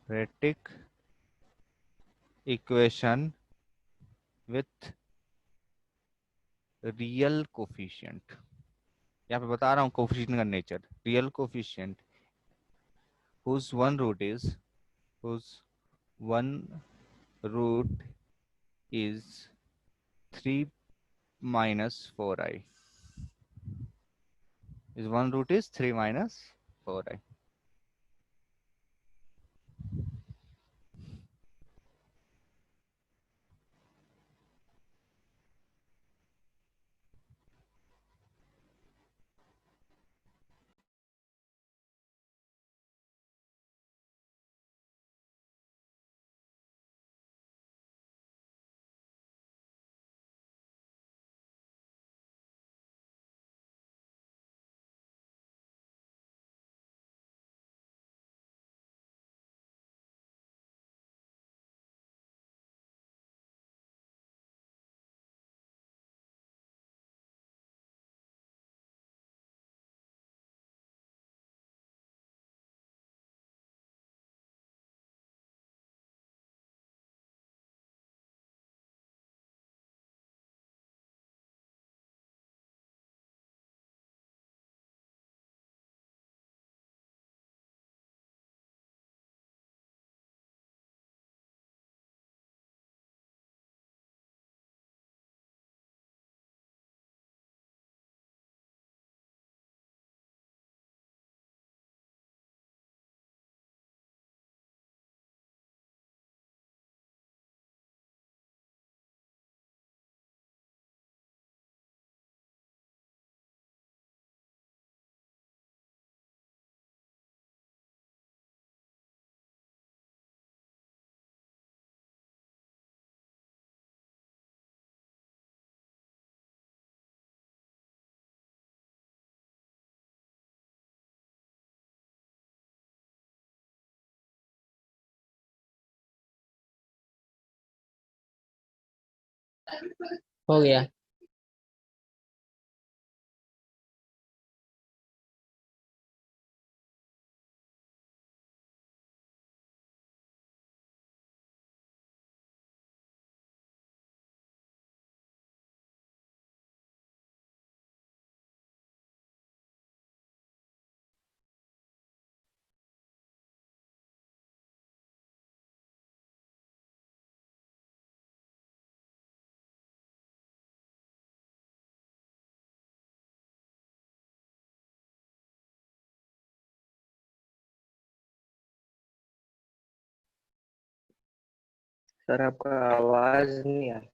A: quadratic equation with real coefficient. यहाँ पे बता रहा हूँ कोफिशिएंट का nature, real coefficient whose one root is whose one root is 3 minus 4i, is one root is 3 minus 4i.
C: हो गया।
B: सर आपका आवाज नहीं आ रहा।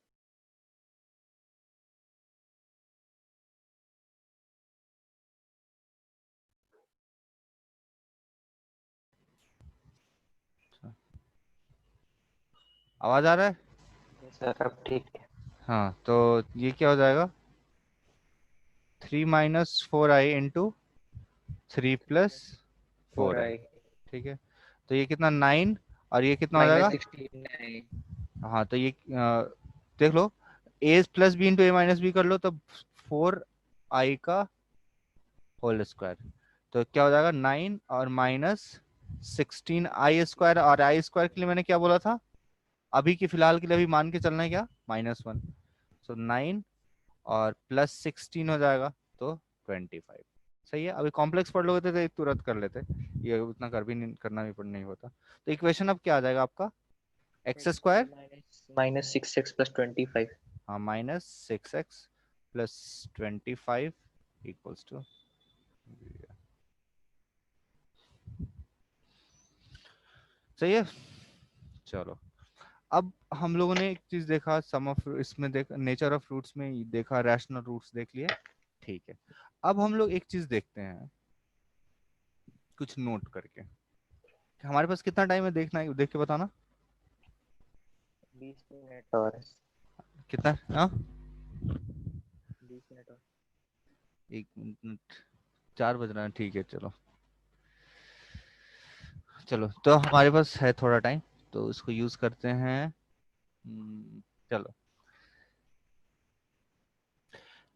A: आवाज आ रहा है?
B: सर अब ठीक है।
A: हाँ, तो ये क्या हो जाएगा, 3 minus 4i into 3 plus
B: four
A: 4i।
B: आई
A: ठीक है, तो ये कितना 9, और ये कितना हो
B: माइनस
A: जाएगा?
B: 69।
A: हाँ, तो ये देख लो, ए प्लस बी इंटू ए माइनस बी कर लो, तो 4i का होल स्क्वायर। तो क्या हो जाएगा, 9 और माइनस 16i स्क्वायर, और आई स्क्वायर के लिए मैंने क्या बोला था, अभी की फिलहाल के लिए अभी मान के चलना है क्या, -1। सो 9 और +16 हो जाएगा, तो 25। सही है, अभी कॉम्प्लेक्स पढ़ लोगे तो एक तुरंत कर लेते, ये उतना कर भी नहीं, करना भी नहीं होता। तो इक्वेशन अब क्या आ जाएगा आपका, x square,
B: minus 6x plus 25।
A: हाँ, -6x + 25 इक्वल्स टू, सही है। चलो, अब हम लोगों ने एक चीज देखा, सम ऑफ इसमें देखा, नेचर ऑफ रूट्स में देखा, रैशनल रूट्स देख लिए, ठीक है। अब हम लोग एक चीज देखते हैं, कुछ नोट करके। हमारे पास कितना टाइम है, देखना है, देख के बताना
B: 20 मिनट और है।
A: कितना। हाँ,
B: 20 मिनट और।
A: 1 मिनट, 4 बज रहा है, ठीक है, चलो। चलो, तो हमारे पास है थोड़ा टाइम, तो इसको यूज करते हैं। चलो,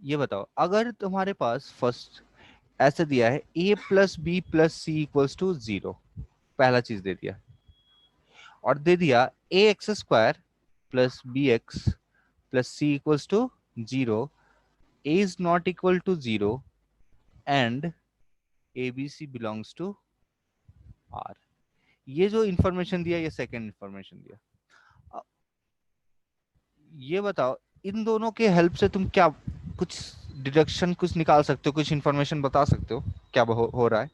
A: ये बताओ, अगर तुम्हारे पास फर्स्ट ऐसे दिया है a + b + c = 0, पहला चीज दे दिया, और दे दिया ax² + bx + c = 0, a is not equal to 0, and ABC belongs to R। ये जो इंफॉर्मेशन दिया ये सेकंड इंफॉर्मेशन दिया। ये बताओ इन दोनों के हेल्प से तुम क्या कुछ डिडक्शन कुछ निकाल सकते हो, कुछ इंफॉर्मेशन बता सकते हो क्या हो रहा है।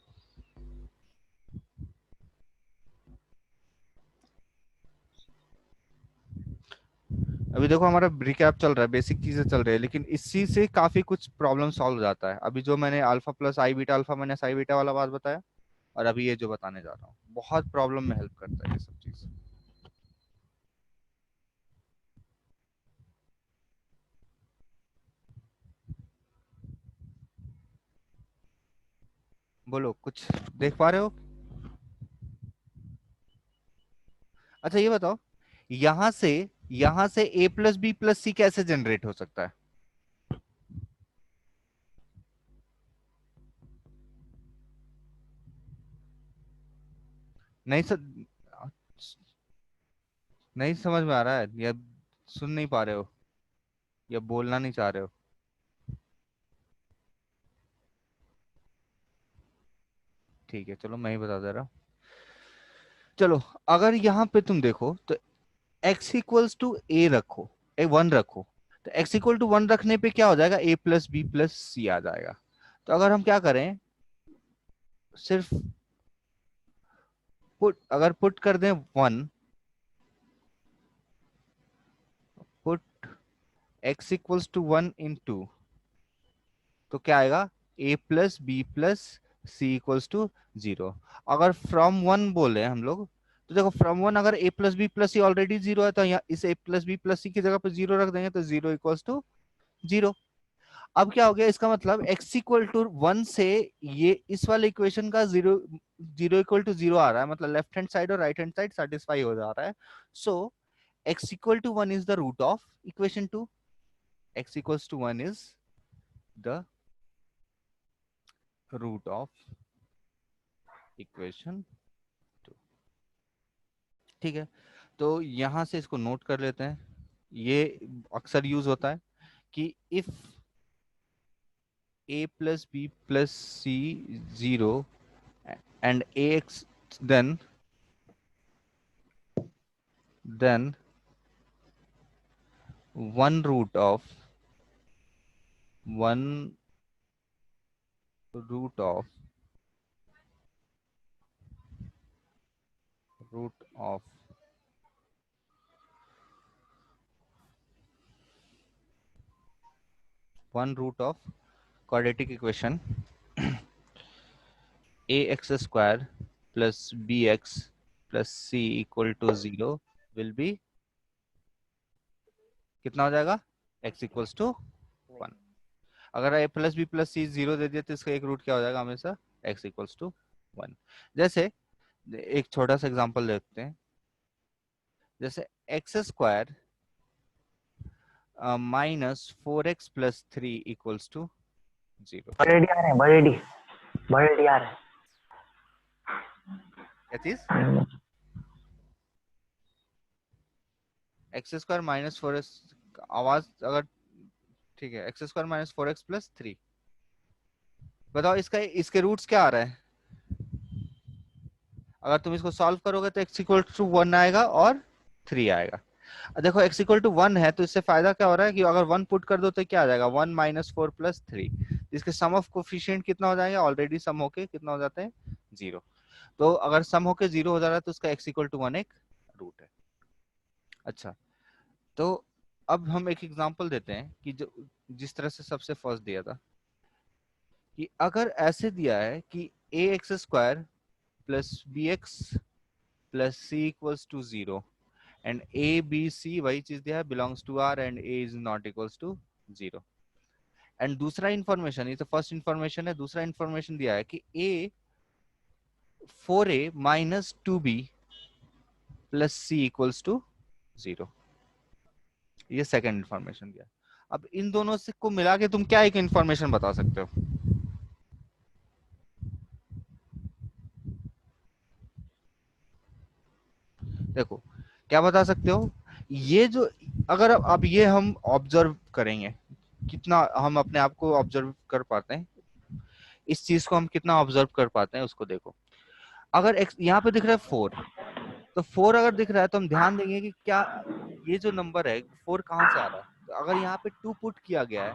A: अभी देखो हमारा रिकैप चल रहा है, बेसिक चीजें चल रही है, लेकिन इसी से काफी कुछ प्रॉब्लम सॉल्व हो जाता है। अभी जो मैंने अल्फा प्लस आई बीटा अल्फा माइनस आई बीटा वाला बात बताया, और अभी ये जो बताने जा रहा हूँ बहुत प्रॉब्लम में हेल्प करता है ये सब चीज। बोलो कुछ देख पा रहे हो। अच्छा ये बताओ यहां से ए प्लस बी प्लस सी कैसे जनरेट हो सकता है। नहीं सर, नहीं समझ में आ रहा है या सुन नहीं पा रहे हो या बोलना नहीं चाह रहे हो। ठीक है चलो मैं ही बता दे रहा हूँ। चलो अगर यहाँ पे तुम देखो तो x इक्वल्स टू ए रखो, ए वन रखो, तो x इक्वल टू वन रखने पे क्या हो जाएगा, a प्लस बी प्लस सी आ जाएगा। तो अगर हम क्या करें, सिर्फ अगर पुट कर दें one, put x equals to one in two, तो क्या आएगा, a plus b plus c equals to zero. अगर फ्रॉम वन बोले हम लोग, तो देखो फ्रॉम वन अगर a plus b plus c already zero है, तो यहाँ इस a plus b plus c की जगह पे जीरो रख देंगे, तो जीरो इक्वल्स टू जीरो। अब क्या हो गया, इसका मतलब x इक्वल टू वन से ये इस वाले इक्वेशन का zero, zero equal to zero आ रहा है, मतलब लेफ्ट हैंड साइड और राइट हैंड साइड सेटिस्फाई हो जा रहा है। सो x equal to one is the root of equation two, x equals to one is the root of equation two. ठीक है, तो यहां से इसको नोट कर लेते हैं। ये अक्सर यूज होता है कि if a plus b plus c 0 and ax, then one root of one root of root of one root of quadratic equation ax square plus bx plus c equal to 0 will be कितना हो जाएगा, x इक्वल्स टू वन। अगर a plus b plus c zero दे दिया तो इसका एक रूट क्या हो जाएगा हमेशा, x इक्वल्स टू वन। जैसे एक छोटा सा एग्जांपल देखते हैं, जैसे x square minus four x plus three equals to zero.
B: बड़े डी आ रहे हैं, बड़े डी आ रहे हैं।
A: क्या चीज, x square minus four x, आवाज अगर ठीक है, x square minus four x plus three, बताओ इसका इसके रूट्स क्या आ रहा है। अगर तुम इसको सॉल्व करोगे तो एक्स इक्वल टू वन आएगा और थ्री आएगा। देखो एक्स इक्वल टू वन है तो इससे फायदा क्या हो रहा है कि अगर वन पुट कर दो तो क्या आ जाएगा, one minus four plus three, इसके सम ऑफ कोफिशिएंट कितना हो जाएगा, ऑलरेडी सम होके कितना हो जाता है, जीरो। तो अगर सम होके जीरो हो जा रहा है तो उसका एक्स इक्वल टू वन एक रूट है। अच्छा, तो अब हम एक एग्जांपल देते हैं कि जो जिस तरह से सबसे फर्स्ट दिया था, कि अगर ऐसे दिया है कि a x square plus b x plus c equals to zero and a B c वही चीज दिया है, belongs to R and a is not equals to zero. And दूसरा इंफॉर्मेशन, ये तो फर्स्ट इंफॉर्मेशन है, दूसरा इंफॉर्मेशन दिया है कि a four a minus two b plus c equals to zero, ये सेकंड इंफॉर्मेशन दिया। अब इन दोनों से को मिला के तुम क्या एक इंफॉर्मेशन बता सकते हो, देखो क्या बता सकते हो। ये जो अगर अब ये हम ऑब्जर्व करेंगे, कितना हम अपने आप को ऑब्जर्व कर पाते हैं, इस चीज को हम कितना ऑब्जर्व कर पाते हैं उसको देखो। अगर x यहाँ पे दिख रहा है 4, तो 4 अगर दिख रहा है तो हम ध्यान देंगे कि क्या ये जो नंबर है 4 कहाँ से आ रहा है। तो अगर यहाँ पे 2 पुट किया गया है,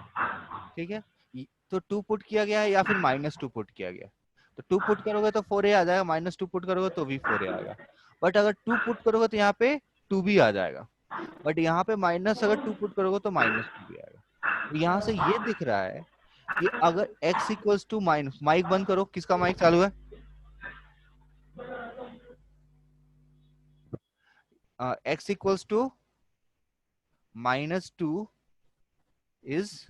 A: ठीक है, तो 2 पुट किया गया है या फिर -2 पुट किया गया है। तो 2 पुट करोगे तो 4a आ जाएगा, -2 पुट करोगे तो भी 4a आएगा। बट अगर 2 पुट करोगे तो यहाँ पे 2 भी आ जाएगा। बट यहाँ पे माइनस अगर 2 पुट करोगे तो -2 भी आएगा। तो यहाँ से ये दिख रहा है कि अगर x equals to minus, mic बंद करो, किसका माइक चालू है? x equals to -2 is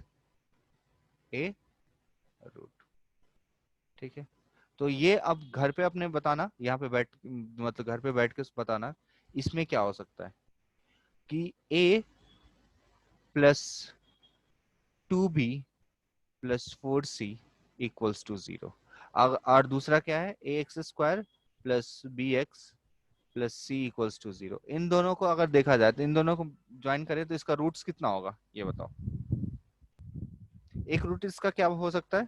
A: a root, ठीक है। तो ये अब घर पे अपने बताना, यहाँ पे बैठ मतलब घर पे बैठ के बताना इसमें क्या हो सकता है कि a plus 2b plus 4c equals to 0। और दूसरा क्या है, ax² plus bx plus c equals to 0। इन दोनों को अगर देखा जाए तो इन दोनों को ज्वाइन करें तो इसका रूट्स कितना होगा ये बताओ। एक रूट इसका क्या हो सकता है?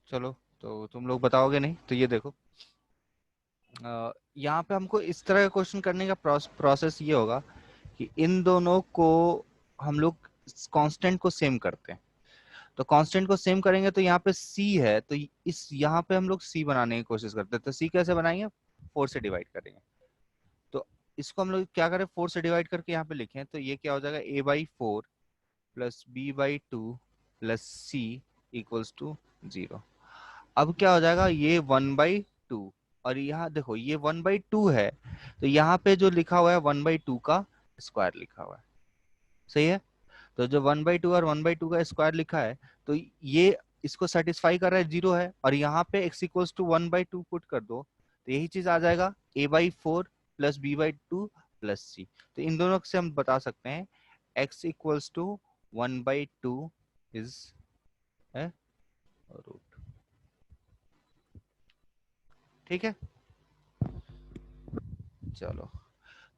A: चलो तो तुम लोग बताओगे नहीं तो ये देखो, यहाँ पे हमको इस तरह का क्वेश्चन करने का प्रोसेस ये होगा कि इन दोनों को हम लोग कांस्टेंट को सेम करते हैं। तो कांस्टेंट को सेम करेंगे तो यहाँ पे c है, तो इस यहाँ पे हम लोग c बनाने की कोशिश करते हैं। तो c कैसे बनाएंगे? 4 से डिवाइड करेंगे। तो इसको हम लोग क्या करें, 4 से डिवाइड करके यहाँ पे लिखें तो ये क्या हो जाएगा, a/4 plus b/2 plus c equals to 0। अब क्या हो जाएगा, ये 1/2 और यहाँ देखो ये 1/2 है, तो यहाँ पे जो लिखा हुआ है 1/2 का स्क्वायर लिखा हुआ है, सही है। तो जो 1/2 और 1/2 का स्क्वायर लिखा है तो ये इसको सेटिस्फाई कर रहा है, 0 है। और यहाँ पे x इक्वल्स टू 1/2 पुट कर दो तो यही चीज आ जाएगा, a/4 plus b/2 plus c। तो इन दोनों से हम बता सकते हैं x equals to 1/2 is a root, ठीक है। चलो,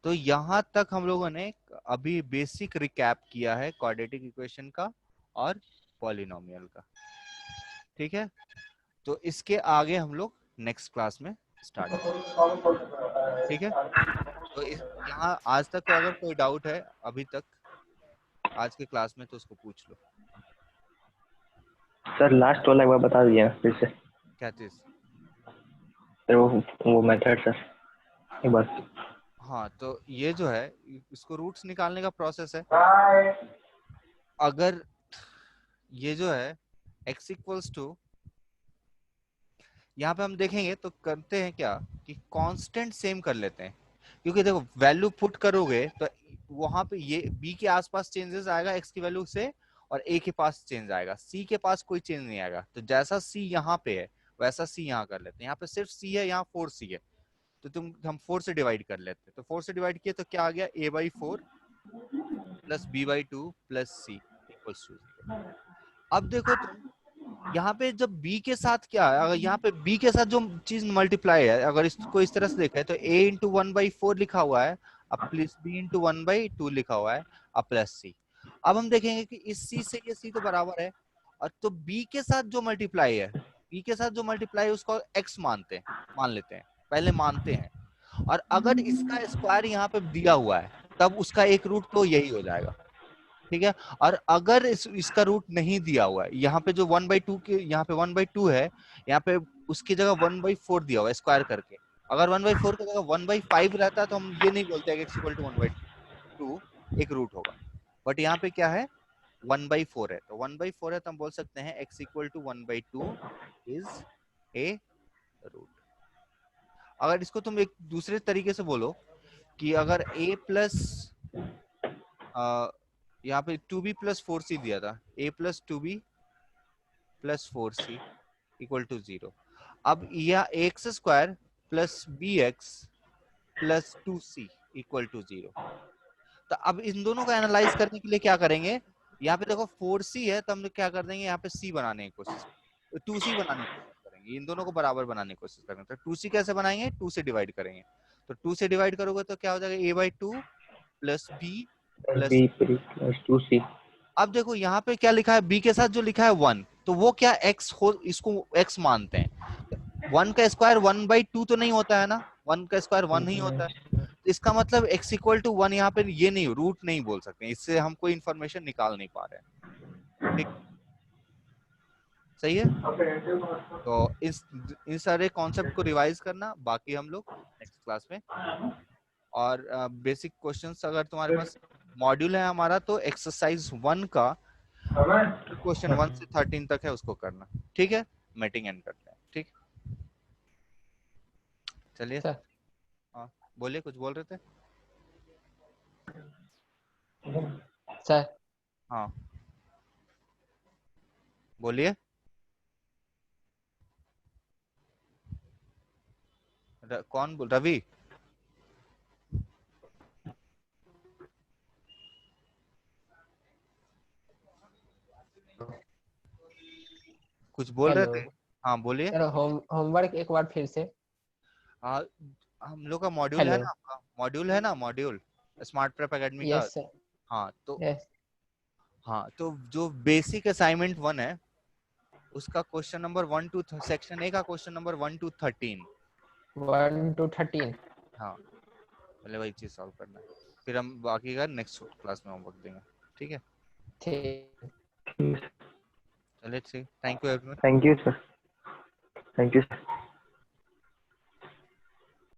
A: तो यहां तक हम लोगों ने अभी बेसिक रिकैप किया है क्वाड्रेटिक इक्वेशन का और पॉलिनोमियल का, ठीक है। तो इसके आगे हम लोग नेक्स्ट क्लास में स्टार्ट करेंगे, ठीक है। तो यहाँ आज तक अगर कोई डाउट है अभी तक आज के क्लास में तो उसको पूछ लो।
B: सर लास्ट वाला एक बार बता दिए फिर से।
A: क्या चीज?
B: सर वो मेथड सर एक बार।
A: हाँ, तो ये जो है इसको रूट्स निकालने का प्रोसेस है। अगर ये जो है x इक्वल्स टू, यहाँ पे हम देखेंगे तो करते हैं क्या कि कांस्टेंट सेम कर लेते हैं, क्योंकि देखो वैल्यू पुट करोगे तो वहां पे ये b के आसपास चेंजेस आएगा x की वैल्यू से, और a के पास चेंज आएगा, c के पास कोई चेंज नहीं आएगा। तो जैसा c यहाँ पे है वैसा c यहाँ कर लेते हैं। यहाँ पे सिर्फ c है, यहाँ 4c है, तो हम 4 से डिवाइड कर लेते हैं। तो 4 से डिवाइड किए तो क्या आ गया, a/4 plus b/2 plus c equals to 0। अब देखो तुम यहाँ पे जब b के साथ क्या है, अगर यहाँ पे b के साथ जो चीज मल्टीप्लाई है, अगर इसको इस तरह से देखा है तो a इंटू 1/4 लिखा हुआ है, अब प्लस b इंटू 1/2 लिखा हुआ है, अब प्लस c। अब हम देखेंगे कि इस c से ये c तो बराबर है, और तो b के साथ जो मल्टीप्लाई है, b के साथ जो मल्टीप्लाई है उसको x मान लेते हैं, पहले मानते हैं। और अगर इसका स्क्वायर यहाँ पे दिया हुआ है तब उसका एक रूट तो यही हो जाएगा, ठीक है। और अगर इसका रूट नहीं दिया हुआ है, यहाँ पे जो 1/2 के यहाँ पे 1/2 है, यहाँ पे उसकी जगह 1/4 दिया हुआ है स्क्वायर करके। अगर 1/4 की जगह 1/5 रहता है तो हम ये नहीं बोलते x इक्वल टू 1/2 एक रूट होगा। बट यहाँ पे क्या है, 1/4 है, तो 1/4 है तो हम बोल सकते हैं x equal to 1/2 is a root. अगर इसको तुम एक दूसरे तरीके से बोलो कि अगर a प्लस यहाँ पे 2b प्लस 4c दिया था, a plus 2b plus 4c equal to 0। अब यह x square plus b x plus 2c equal to 0। तो अब इन दोनों को एनालाइज करने के लिए क्या करेंगे, यहाँ पे देखो 4c है तो हम लोग क्या कर देंगे, यहाँ पे c बनाने की कोशिश, 2c बनाने की कोशिश करेंगे, इन दोनों को बराबर बनाने की कोशिश करेंगे। तो 2c कैसे बनाएंगे, 2 से डिवाइड करेंगे। तो 2 से डिवाइड करोगे तो क्या हो जाएगा, a/2 plus b plus.
B: b plus 2c।
A: अब देखो यहाँ पे क्या लिखा है, b के साथ जो लिखा है 1, तो वो क्या x हो, इसको x मानते हैं। 1 का स्क्वायर 1/2 तो नहीं होता है ना, 1 का स्क्वायर 1 ही होता है। तो इसका मतलब x इक्वल टू 1 यहाँ पे ये नहीं, रूट नहीं बोल सकते, इससे हम कोई इंफॉर्मेशन निकाल नहीं पा रहे हैं। ठीक, सही है। तो इन सारे कॉन्सेप्ट को रिवाइज करना, बाकी हम लोग नेक्स्ट क्लास में। और बेसिक क्वेश्चंस अगर तुम्हारे पास मॉड्यूल है हमारा, तो एक्सरसाइज 1 का क्वेश्चन 1 से 13 तक है, उसको करना। ठीक है, मीटिंग एंड करते हैं। ठीक, चलिए।
C: सर।
A: हाँ बोलिए, कुछ बोल रहे थे।
C: सर
A: हाँ बोलिए। कौन बोल, रवि। कुछ बोल रहे
C: हेलो
A: थे। हाँ बोलिए।
C: सर, होमवर्क एक बार फिर से।
A: हाँ, हम लोग का मॉड्यूल है
C: हेलो।
A: ना, आपका मॉड्यूल है ना, मॉड्यूल स्मार्ट प्रेप एकेडमी का।
C: Yes sir.
A: हाँ तो,
C: यस।
A: हाँ तो जो बेसिक असाइनमेंट 1 है, उसका question number 1 two, section a का क्वेश्चन नंबर 1 टू 13।
C: 1 to 13।
A: हाँ, पहले वही चीज सॉल्व करना है, फिर हम बाकी का नेक्स्ट क्लास में होमवर्क देंगे। ठीक है,
C: ठीक।
A: चलिए ठीक, thank you everyone.
B: Thank you sir. Thank you sir.